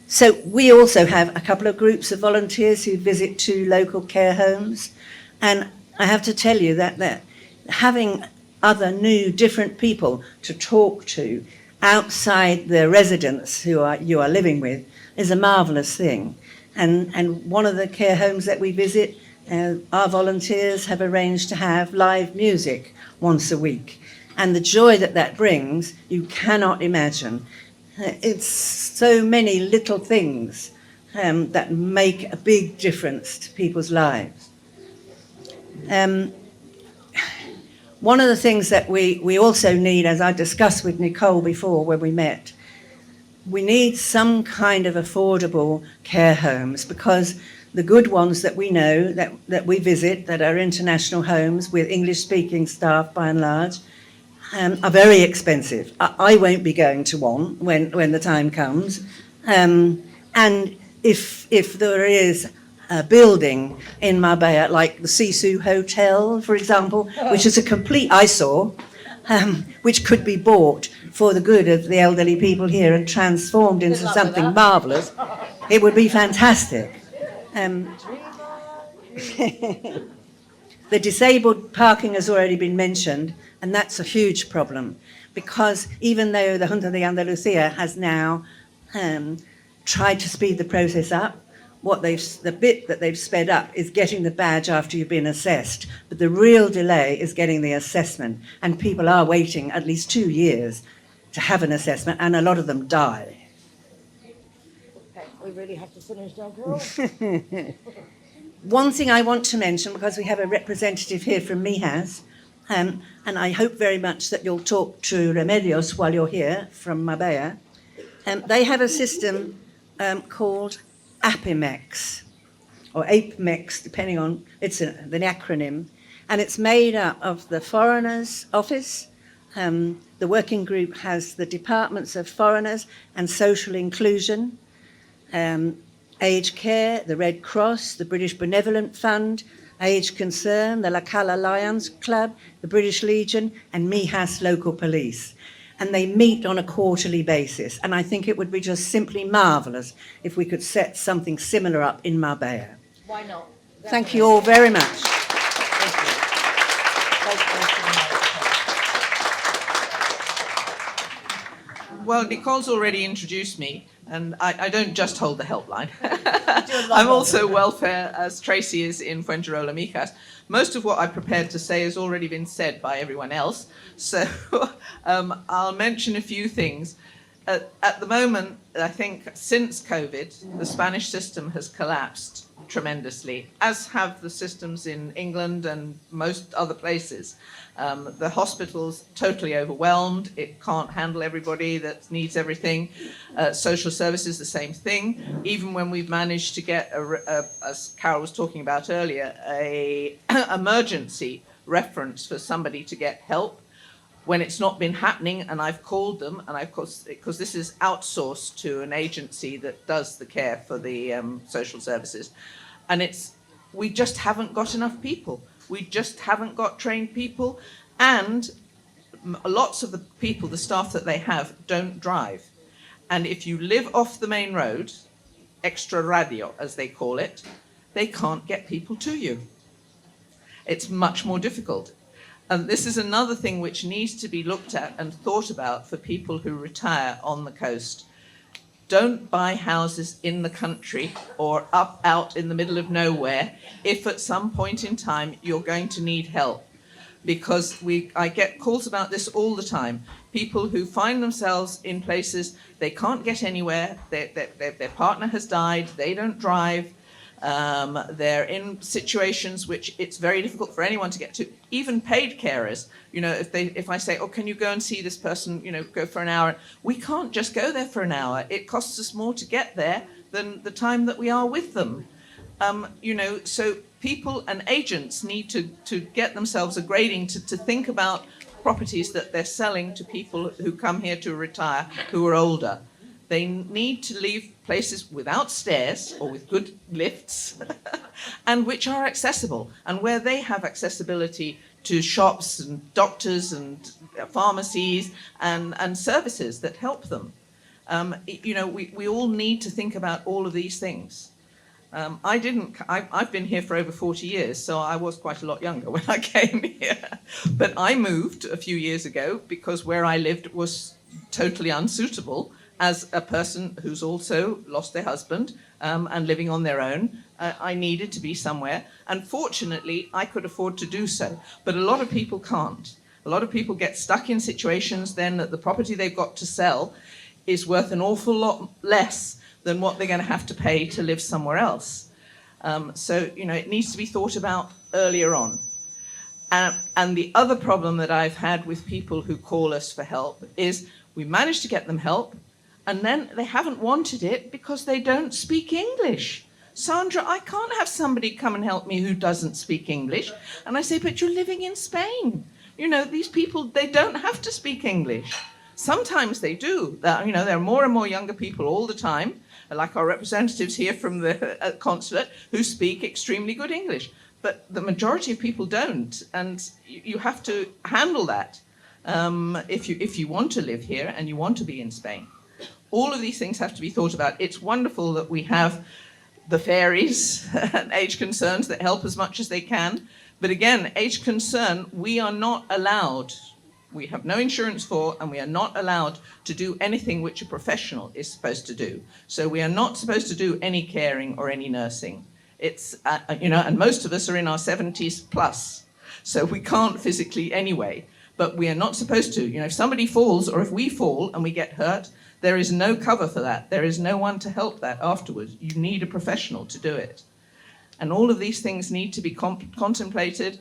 So we also have a couple of groups of volunteers who visit 2 local care homes. And I have to tell you that having other new, different people to talk to outside the residents who you are living with is a marvellous thing. And one of the care homes that we visit Our volunteers have arranged to have live music once a week. And the joy that that brings, you cannot imagine. It's so many little things that make a big difference to people's lives. One of the things that we also need, as I discussed with Nicole before when we met, we need some kind of affordable care homes, because the good ones that we know, that we visit, that are international homes with English-speaking staff by and large, are very expensive. I won't be going to one when the time comes. And if there is a building in Marbella, like the Sisu Hotel, for example, which is a complete eyesore, which could be bought for the good of the elderly people here and transformed into something marvellous, it would be fantastic. The disabled parking has already been mentioned, and that's a huge problem, because even though the Junta de Andalucía has now tried to speed the process up, the bit that they've sped up is getting the badge after you've been assessed. But the real delay is getting the assessment, and people are waiting at least 2 years to have an assessment, and a lot of them die. Okay, we really have to finish now, girl. One thing I want to mention, because we have a representative here from Mijas, and I hope very much that you'll talk to Remedios while you're here from Marbella. They have a system called APIMEX, or APMEX, depending on, it's the acronym, and it's made up of the Foreigners Office. The working group has the Departments of Foreigners and Social Inclusion, Aged Care, the Red Cross, the British Benevolent Fund, Age Concern, the Cala Lions Club, the British Legion, and Mijas Local Police. And they meet on a quarterly basis. And I think it would be just simply marvellous if we could set something similar up in Marbella. Why not? Thank you all very much. Well, Nicole's already introduced me, and I don't just hold the helpline. I'm also welfare, as Tracy is in Fuengirola, Mijas. Most of what I prepared to say has already been said by everyone else, so I'll mention a few things. At the moment, I think since COVID, the Spanish system has collapsed tremendously, as have the systems in England and most other places. The hospital's totally overwhelmed. It can't handle everybody that needs everything. Social services, the same thing. Even when we've managed to get, as Carol was talking about earlier, a emergency reference for somebody to get help, when it's not been happening, and I've called them, and because this is outsourced to an agency that does the care for the social services, and we just haven't got enough people. We just haven't got trained people, and lots of the people, the staff that they have, don't drive. And if you live off the main road, extra radio, as they call it, they can't get people to you. It's much more difficult. And this is another thing which needs to be looked at and thought about for people who retire on the coast. Don't buy houses in the country or out in the middle of nowhere if at some point in time you're going to need help. Because I get calls about this all the time. People who find themselves in places they can't get anywhere, their partner has died, they don't drive, they're in situations which it's very difficult for anyone to get to, even paid carers. You know, if I say, oh, can you go and see this person, you know, go for an hour, we can't just go there for an hour. It costs us more to get there than the time that we are with them. You know, so people and agents need to get themselves a grading to think about properties that they're selling to people who come here to retire, who are older. They need to leave places without stairs or with good lifts and which are accessible, and where they have accessibility to shops and doctors and pharmacies and services that help them. You know, we all need to think about all of these things. I've been here for over 40 years, so I was quite a lot younger when I came here. But I moved a few years ago because where I lived was totally unsuitable. as a person who's also lost their husband and living on their own, I needed to be somewhere. And fortunately, I could afford to do so. But a lot of people can't. A lot of people get stuck in situations then that the property they've got to sell is worth an awful lot less than what they're going to have to pay to live somewhere else. So, you know, it needs to be thought about earlier on. And the other problem that I've had with people who call us for help is we manage to get them help, and then they haven't wanted it because they don't speak English. Sandra, I can't have somebody come and help me who doesn't speak English. And I say, but you're living in Spain. You know, these people, they don't have to speak English. Sometimes they do. You know, there are more and more younger people all the time, like our representatives here from the consulate, who speak extremely good English. But the majority of people don't. And you have to handle that if you want to live here and you want to be in Spain. All of these things have to be thought about. It's wonderful that we have the fairies and age concerns that help as much as they can. But again, age concern, we are not allowed, we have no insurance for, and we are not allowed to do anything which a professional is supposed to do. So we are not supposed to do any caring or any nursing. It's, you know, and most of us are in our 70s plus. So we can't physically anyway, but we are not supposed to. You know, if somebody falls or if we fall and we get hurt, there is no cover for that. There is no one to help that afterwards. You need a professional to do it. And all of these things need to be contemplated.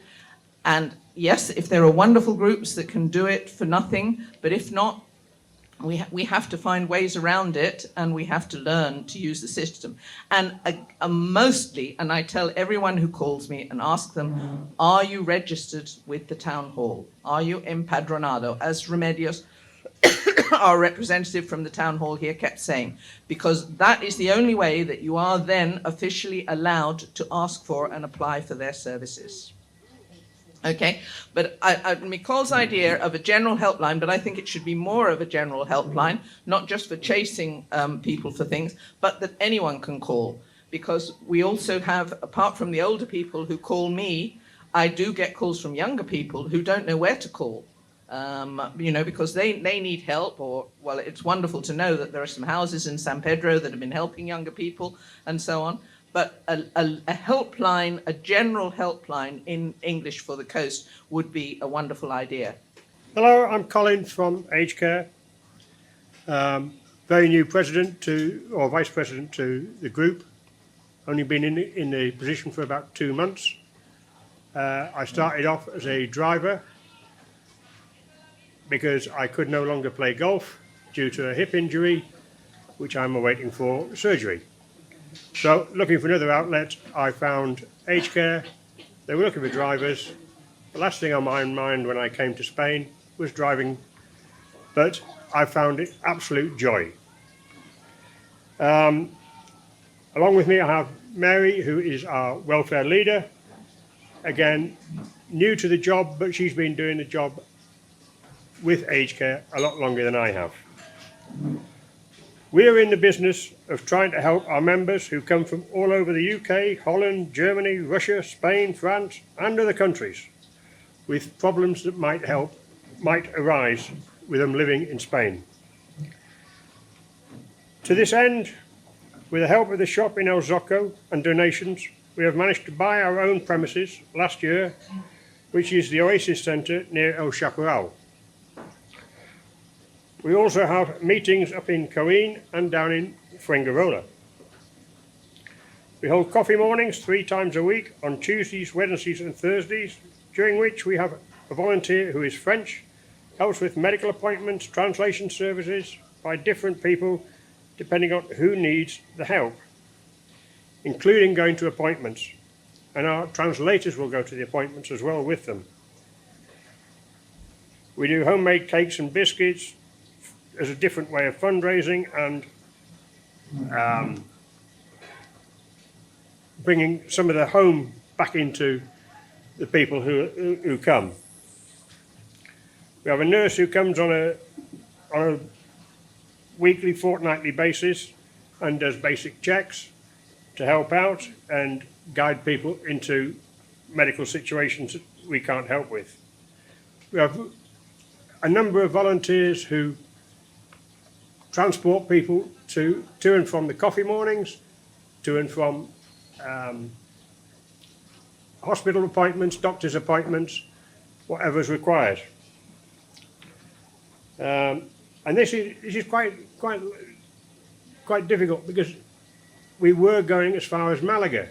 And yes, if there are wonderful groups that can do it for nothing, but if not, we have to find ways around it, and we have to learn to use the system. And mostly, and I tell everyone who calls me and ask them, are you registered with the town hall? Are you empadronado? As Remedios, our representative from the town hall here, kept saying, because that is the only way that you are then officially allowed to ask for and apply for their services. Okay, but Nicole's idea of a general helpline, but I think it should be more of a general helpline, not just for chasing people for things, but that anyone can call. Because we also have, apart from the older people who call me, I do get calls from younger people who don't know where to call. You know, because they need help, or, well, it's wonderful to know that there are some houses in San Pedro that have been helping younger people and so on. But a helpline, a general helpline in English for the coast would be a wonderful idea. Hello, I'm Colin from Aged Care. Very new president or vice president to the group. Only been in the position for about 2 months. I started off as a driver because I could no longer play golf due to a hip injury, which I'm awaiting for surgery. So, looking for another outlet, I found Aged Care. They were looking for drivers. The last thing on my mind when I came to Spain was driving, but I found it absolute joy. Along with me, I have Mary, who is our welfare leader. Again, new to the job, but she's been doing the job with Aged Care a lot longer than I have. We are in the business of trying to help our members who come from all over the UK, Holland, Germany, Russia, Spain, France, and other countries with problems that might arise with them living in Spain. To this end, with the help of the shop in El Zoco and donations, we have managed to buy our own premises last year, which is the Oasis Centre near El Chaparral. We also have meetings up in Coín and down in Fuengirola. We hold coffee mornings 3 times a week on Tuesdays, Wednesdays and Thursdays, during which we have a volunteer who is French, helps with medical appointments, translation services by different people depending on who needs the help, including going to appointments. And our translators will go to the appointments as well with them. We do homemade cakes and biscuits as a different way of fundraising and bringing some of the home back into the people who come. We have a nurse who comes on a weekly, fortnightly basis and does basic checks to help out and guide people into medical situations that we can't help with. We have a number of volunteers who transport people to and from the coffee mornings, to and from hospital appointments, doctor's appointments, whatever's required. And this is quite difficult because we were going as far as Malaga,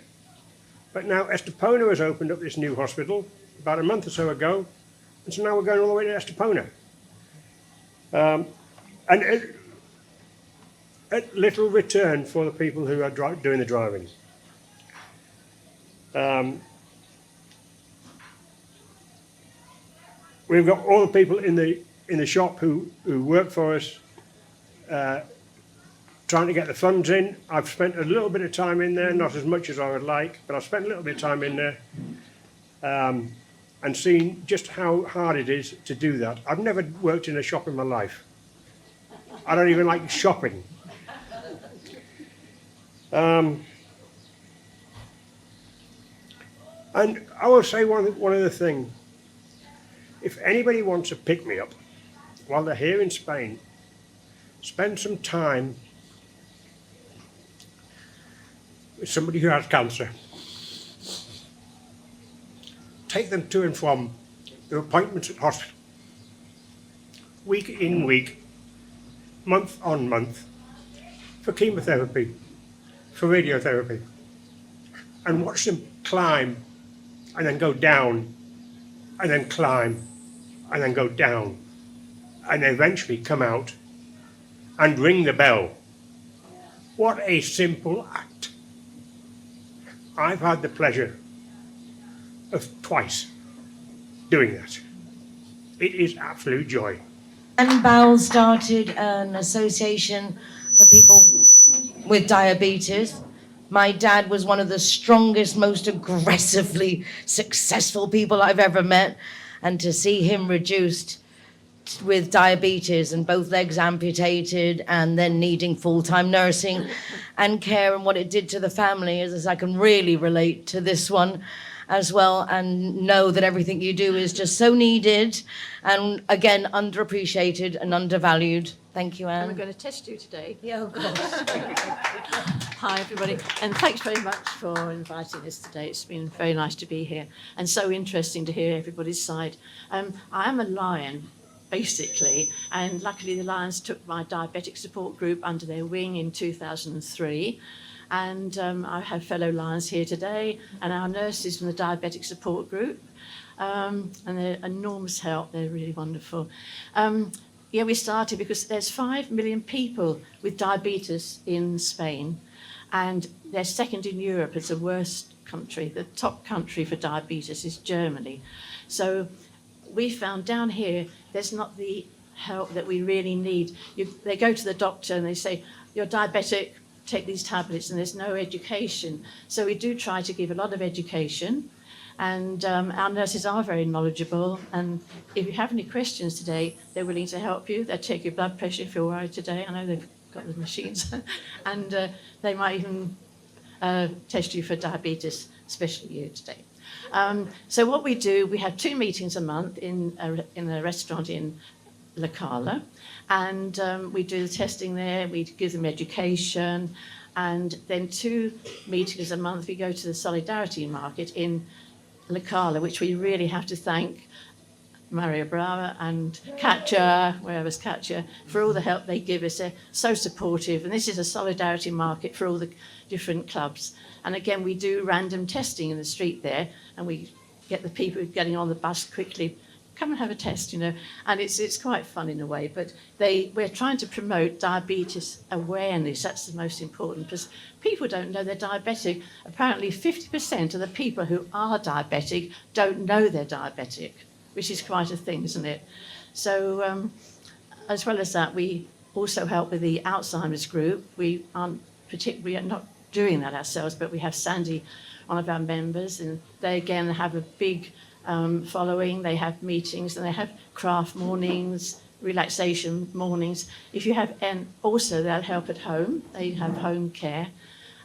but now Estepona has opened up this new hospital about a month or so ago, and so now we're going all the way to Estepona. And at little return for the people who are doing the driving. We've got all the people in the shop who work for us, trying to get the funds in. I've spent a little bit of time in there, not as much as I would like, but I've spent a little bit of time in there and seen just how hard it is to do that. I've never worked in a shop in my life. I don't even like shopping. And I will say one other thing. If anybody wants to pick me up while they're here in Spain, spend some time with somebody who has cancer. Take them to and from their appointments at hospital, week in, week, month on month, for chemotherapy, for radiotherapy, and watch them climb and then go down and then climb and then go down and eventually come out and ring the bell. What a simple act. I've had the pleasure of twice doing that. It is absolute joy. And Bowell started an association for people with diabetes. My dad was one of the strongest, most aggressively successful people I've ever met. And to see him reduced with diabetes and both legs amputated and then needing full-time nursing and care and what it did to the family, as I can really relate to this one as well, and know that everything you do is just so needed and, again, underappreciated and undervalued. Thank you, Anne. We're going to test you today. Yeah, of course. Hi, everybody, and thanks very much for inviting us today. It's been very nice to be here and so interesting to hear everybody's side. I am a Lion, basically, and luckily the Lions took my diabetic support group under their wing in 2003. And I have fellow Lions here today and our nurses from the diabetic support group, and they're enormous help. They're really wonderful. Yeah, we started because there's 5 million people with diabetes in Spain, and they're second in Europe as the worst country. The top country for diabetes is Germany. So we found down here there's not the help that we really need. They go to the doctor and they say, you're diabetic, take these tablets, and there's no education. So we do try to give a lot of education, and our nurses are very knowledgeable, and if you have any questions today, they're willing to help you. They'll check your blood pressure if you're worried today. I know they've got the machines, and they might even test you for diabetes, especially you today. So what we do, we have 2 meetings a month in a restaurant in Cala, and we do the testing there, we give them education, and then 2 meetings a month we go to the Solidarity Market in Cala, which we really have to thank Maria Brava and Katja, wherever's Katja, for all the help they give us. They're so supportive, and this is a Solidarity Market for all the different clubs. And again, we do random testing in the street there, and we get the people getting on the bus quickly, come and have a test, you know, and it's quite fun in a way, but we're trying to promote diabetes awareness. That's the most important, because people don't know they're diabetic. Apparently 50% of the people who are diabetic don't know they're diabetic, which is quite a thing, isn't it? So as well as that, we also help with the Alzheimer's group. We are not doing that ourselves, but we have Sandy, one of our members, and they again have a big following. They have meetings and they have craft mornings, relaxation mornings. If you have, and also they'll help at home. They have home care,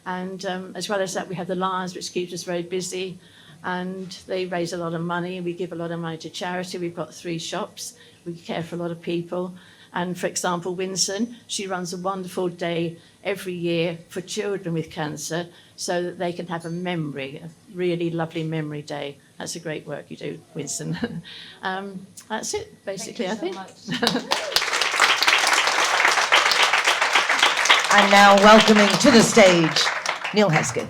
and as well as that, we have the Lions, which keeps us very busy, and they raise a lot of money. We give a lot of money to charity. We've got 3 shops. We care for a lot of people, And for example, Winston, she runs a wonderful day every year for children with cancer so that they can have a memory, a really lovely memory day. That's a great work you do, Winston. That's it, basically, I think. And now welcoming to the stage, Neil Hesketh.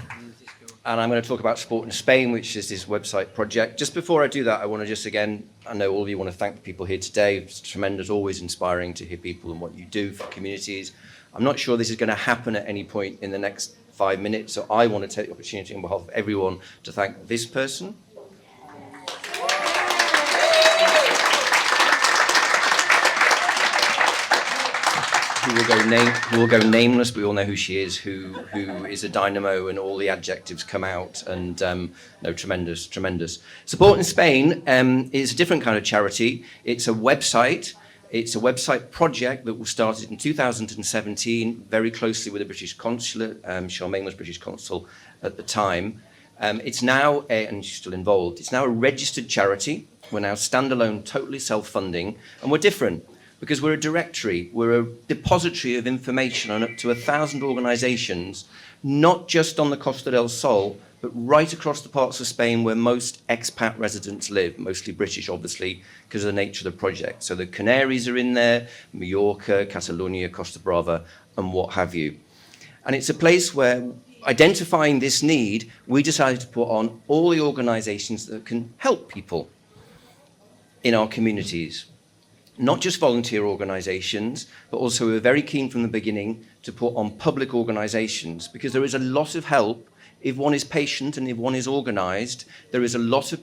And I'm going to talk about Sport in Spain, which is this website project. Just before I do that, I want to just again, I know all of you want to thank the people here today. It's tremendous, always inspiring to hear people and what you do for communities. I'm not sure this is going to happen at any point in the next 5 minutes, so I want to take the opportunity on behalf of everyone to thank this person. Who will go nameless, but we all know who she is, who is a dynamo, and all the adjectives come out, and no, tremendous. Sport in Spain is a different kind of charity. It's a website project that was started in 2017, very closely with the British Consulate. Charmaine was British Consul at the time. It's now, and she's still involved, it's now a registered charity. We're now standalone, totally self-funding, and we're different. Because we're a directory, we're a depository of information on up to 1,000 organisations, not just on the Costa del Sol, but right across the parts of Spain where most expat residents live, mostly British, obviously, because of the nature of the project. So the Canaries are in there, Mallorca, Catalonia, Costa Brava, and what have you. And it's a place where, identifying this need, we decided to put on all the organisations that can help people in our communities. Not just volunteer organisations, but also we were very keen from the beginning to put on public organisations, because there is a lot of help if one is patient and if one is organised. There is a lot of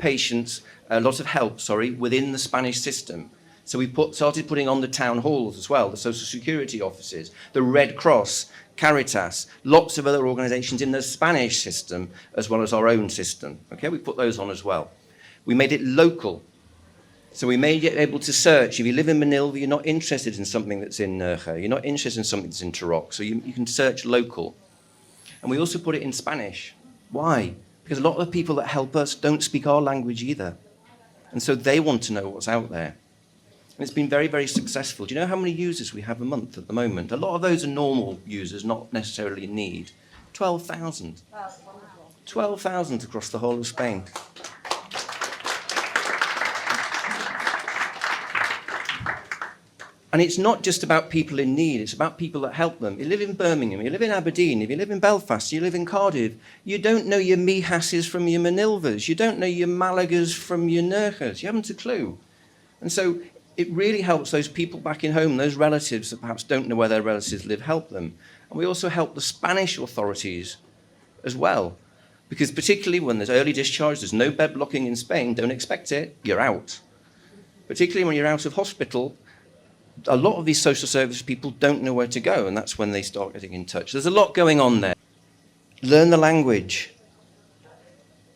help within the Spanish system. So we started putting on the town halls as well, the social security offices, the Red Cross, Caritas, lots of other organisations in the Spanish system as well as our own system. Okay, we put those on as well. We made it local. So we made it able to search. If you live in Manilva, you're not interested in something that's in Nerja. You're not interested in something that's in Tarok. So you can search local. And we also put it in Spanish. Why? Because a lot of the people that help us don't speak our language either. And so they want to know what's out there. And it's been very, very successful. Do you know how many users we have a month at the moment? A lot of those are normal users, not necessarily in need. 12,000. 12,000 across the whole of Spain. And it's not just about people in need, it's about people that help them. You live in Birmingham, you live in Aberdeen, if you live in Belfast, you live in Cardiff, you don't know your Mijases from your Manilvas, you don't know your Malagas from your Nerjas, you haven't a clue. And so it really helps those people back in home, those relatives that perhaps don't know where their relatives live, help them. And we also help the Spanish authorities as well, because particularly when there's early discharge, there's no bed blocking in Spain, don't expect it, you're out. Particularly when you're out of hospital, a lot of these social service people don't know where to go, and that's when they start getting in touch. There's a lot going on there. Learn the language.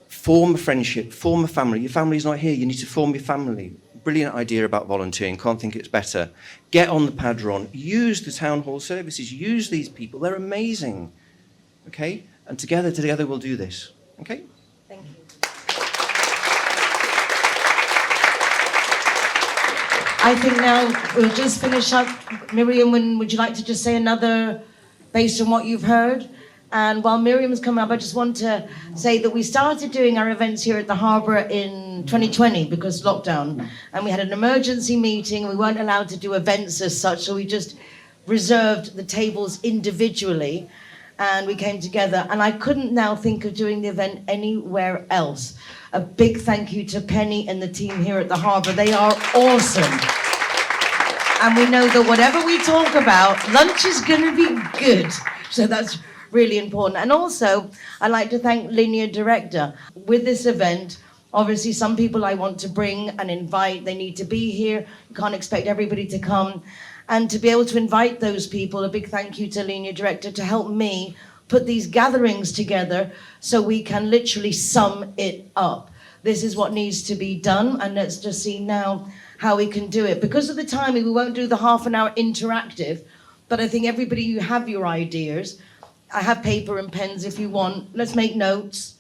Form a friendship. Form a family. Your family's not here. You need to form your family. Brilliant idea about volunteering. Can't think it's better. Get on the Padron. Use the town hall services. Use these people. They're amazing. Okay? And together we'll do this. Okay? Thank you. I think now we'll just finish up. Miriam, would you like to just say another, based on what you've heard? And while Miriam's coming up, I just want to say that we started doing our events here at the harbour in 2020 because lockdown. And we had an emergency meeting. We weren't allowed to do events as such, so we just reserved the tables individually. And we came together. And I couldn't now think of doing the event anywhere else. A big thank you to Penny and the team here at the harbour. They are awesome. And we know that whatever we talk about, lunch is going to be good. So that's really important. And also, I'd like to thank Linear Director. With this event, obviously some people I want to bring and invite, they need to be here. You can't expect everybody to come. And to be able to invite those people, a big thank you to Linear Director to help me put these gatherings together so we can literally sum it up. This is what needs to be done, and let's just see now how we can do it. Because of the timing, we won't do the half-an-hour interactive, but I think everybody, you have your ideas. I have paper and pens if you want. Let's make notes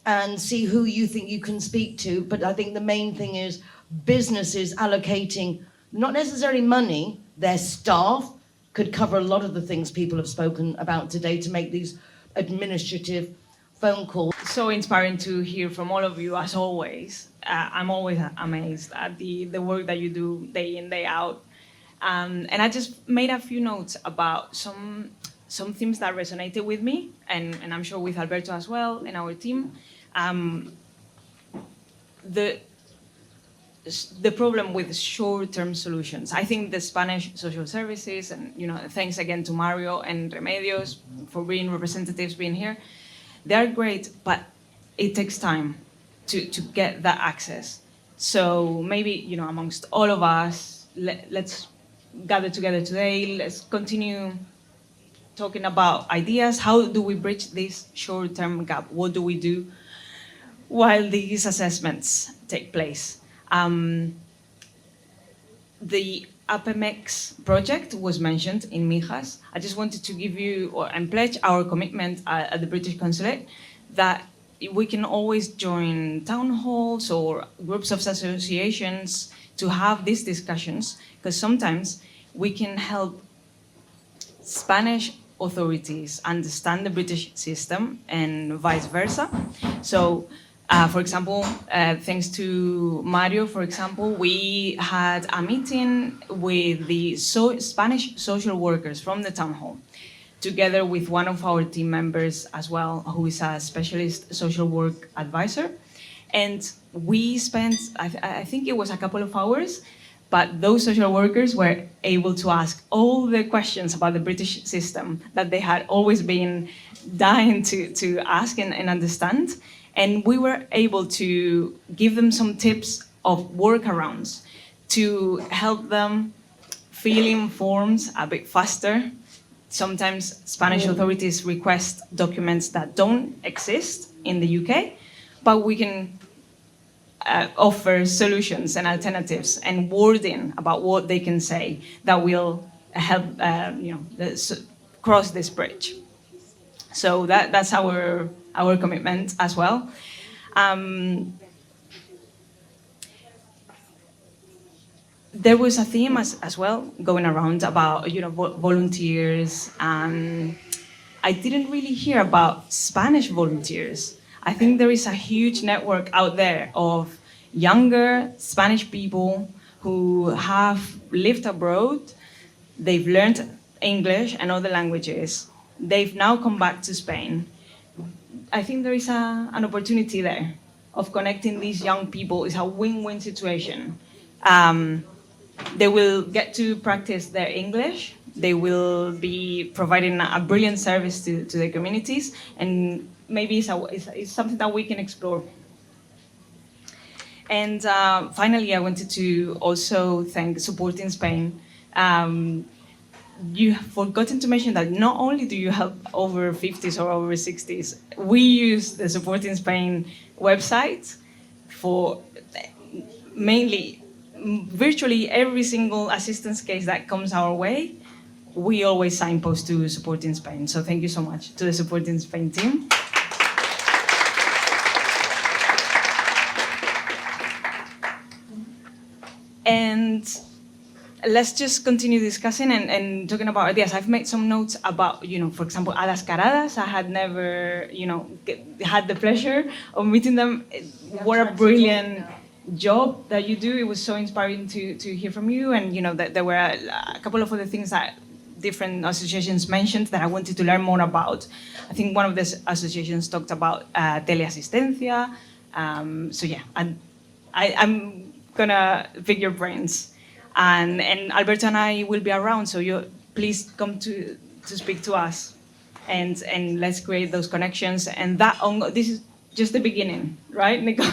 and see who you think you can speak to. But I think the main thing is businesses allocating not necessarily money, their staff could cover a lot of the things people have spoken about today to make these administrative phone calls. So inspiring to hear from all of you, as always. I'm always amazed at the work that you do day in, day out. And I just made a few notes about some themes that resonated with me, and I'm sure with Alberto as well, and our team. The problem with short-term solutions. I think the Spanish social services, and thanks again to Mario and Remedios for being representatives being here. They're great, but it takes time to get that access. So maybe amongst all of us, let's gather together today. Let's continue talking about ideas. How do we bridge this short-term gap? What do we do while these assessments take place? The APMX project was mentioned in Mijas. I just wanted to give you and pledge our commitment at the British Consulate that we can always join town halls or groups of associations to have these discussions, because sometimes we can help Spanish authorities understand the British system and vice versa. So, for example, thanks to Mario, for example, we had a meeting with the Spanish social workers from the town hall, together with one of our team members as well, who is a specialist social work advisor. And we spent, I think it was a couple of hours, but those social workers were able to ask all the questions about the British system that they had always been dying to ask and understand. And we were able to give them some tips of workarounds to help them fill in forms a bit faster. Sometimes Spanish authorities request documents that don't exist in the UK, but we can offer solutions and alternatives and wording about what they can say that will help cross this bridge. So that's our commitment as well. There was a theme as well going around about volunteers. I didn't really hear about Spanish volunteers. I think there is a huge network out there of younger Spanish people who have lived abroad. They've learned English and other languages. They've now come back to Spain. I think there is an opportunity there of connecting these young people. It's a win-win situation. They will get to practice their English. They will be providing a brilliant service to their communities, and maybe it's something that we can explore. And finally, I wanted to also thank Supporting Spain. You have forgotten to mention that not only do you help over 50s or over 60s, we use the Supporting Spain website for mainly, virtually every single assistance case that comes our way. We always signpost to Supporting Spain. So thank you so much to the Supporting Spain team. And let's just continue discussing and talking about ideas. I've made some notes about, for example, a las caradas. I had never, had the pleasure of meeting them. What a brilliant job that you do. It was so inspiring to hear from you. And, that there were a couple of other things that different associations mentioned that I wanted to learn more about. I think one of the associations talked about teleasistencia. So yeah, I'm gonna pick your brains. And Alberto and I will be around, so you please come to speak to us, and let's create those connections. And this is just the beginning, right, Nicole?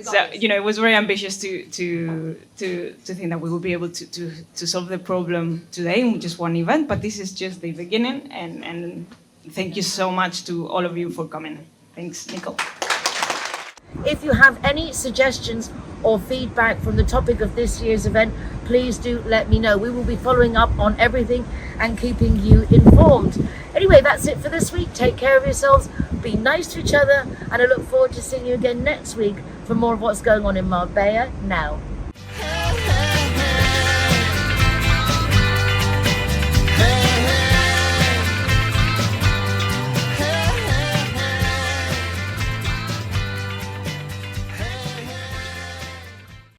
So it was very ambitious to think that we would be able to solve the problem today in just one event, but this is just the beginning. And thank you so much to all of you for coming. Thanks, Nicole. If you have any suggestions or feedback from the topic of this year's event, please do let me know. We will be following up on everything and keeping you informed. Anyway, that's it for this week. Take care of yourselves, be nice to each other, and I look forward to seeing you again next week for more of what's going on in Marbella Now.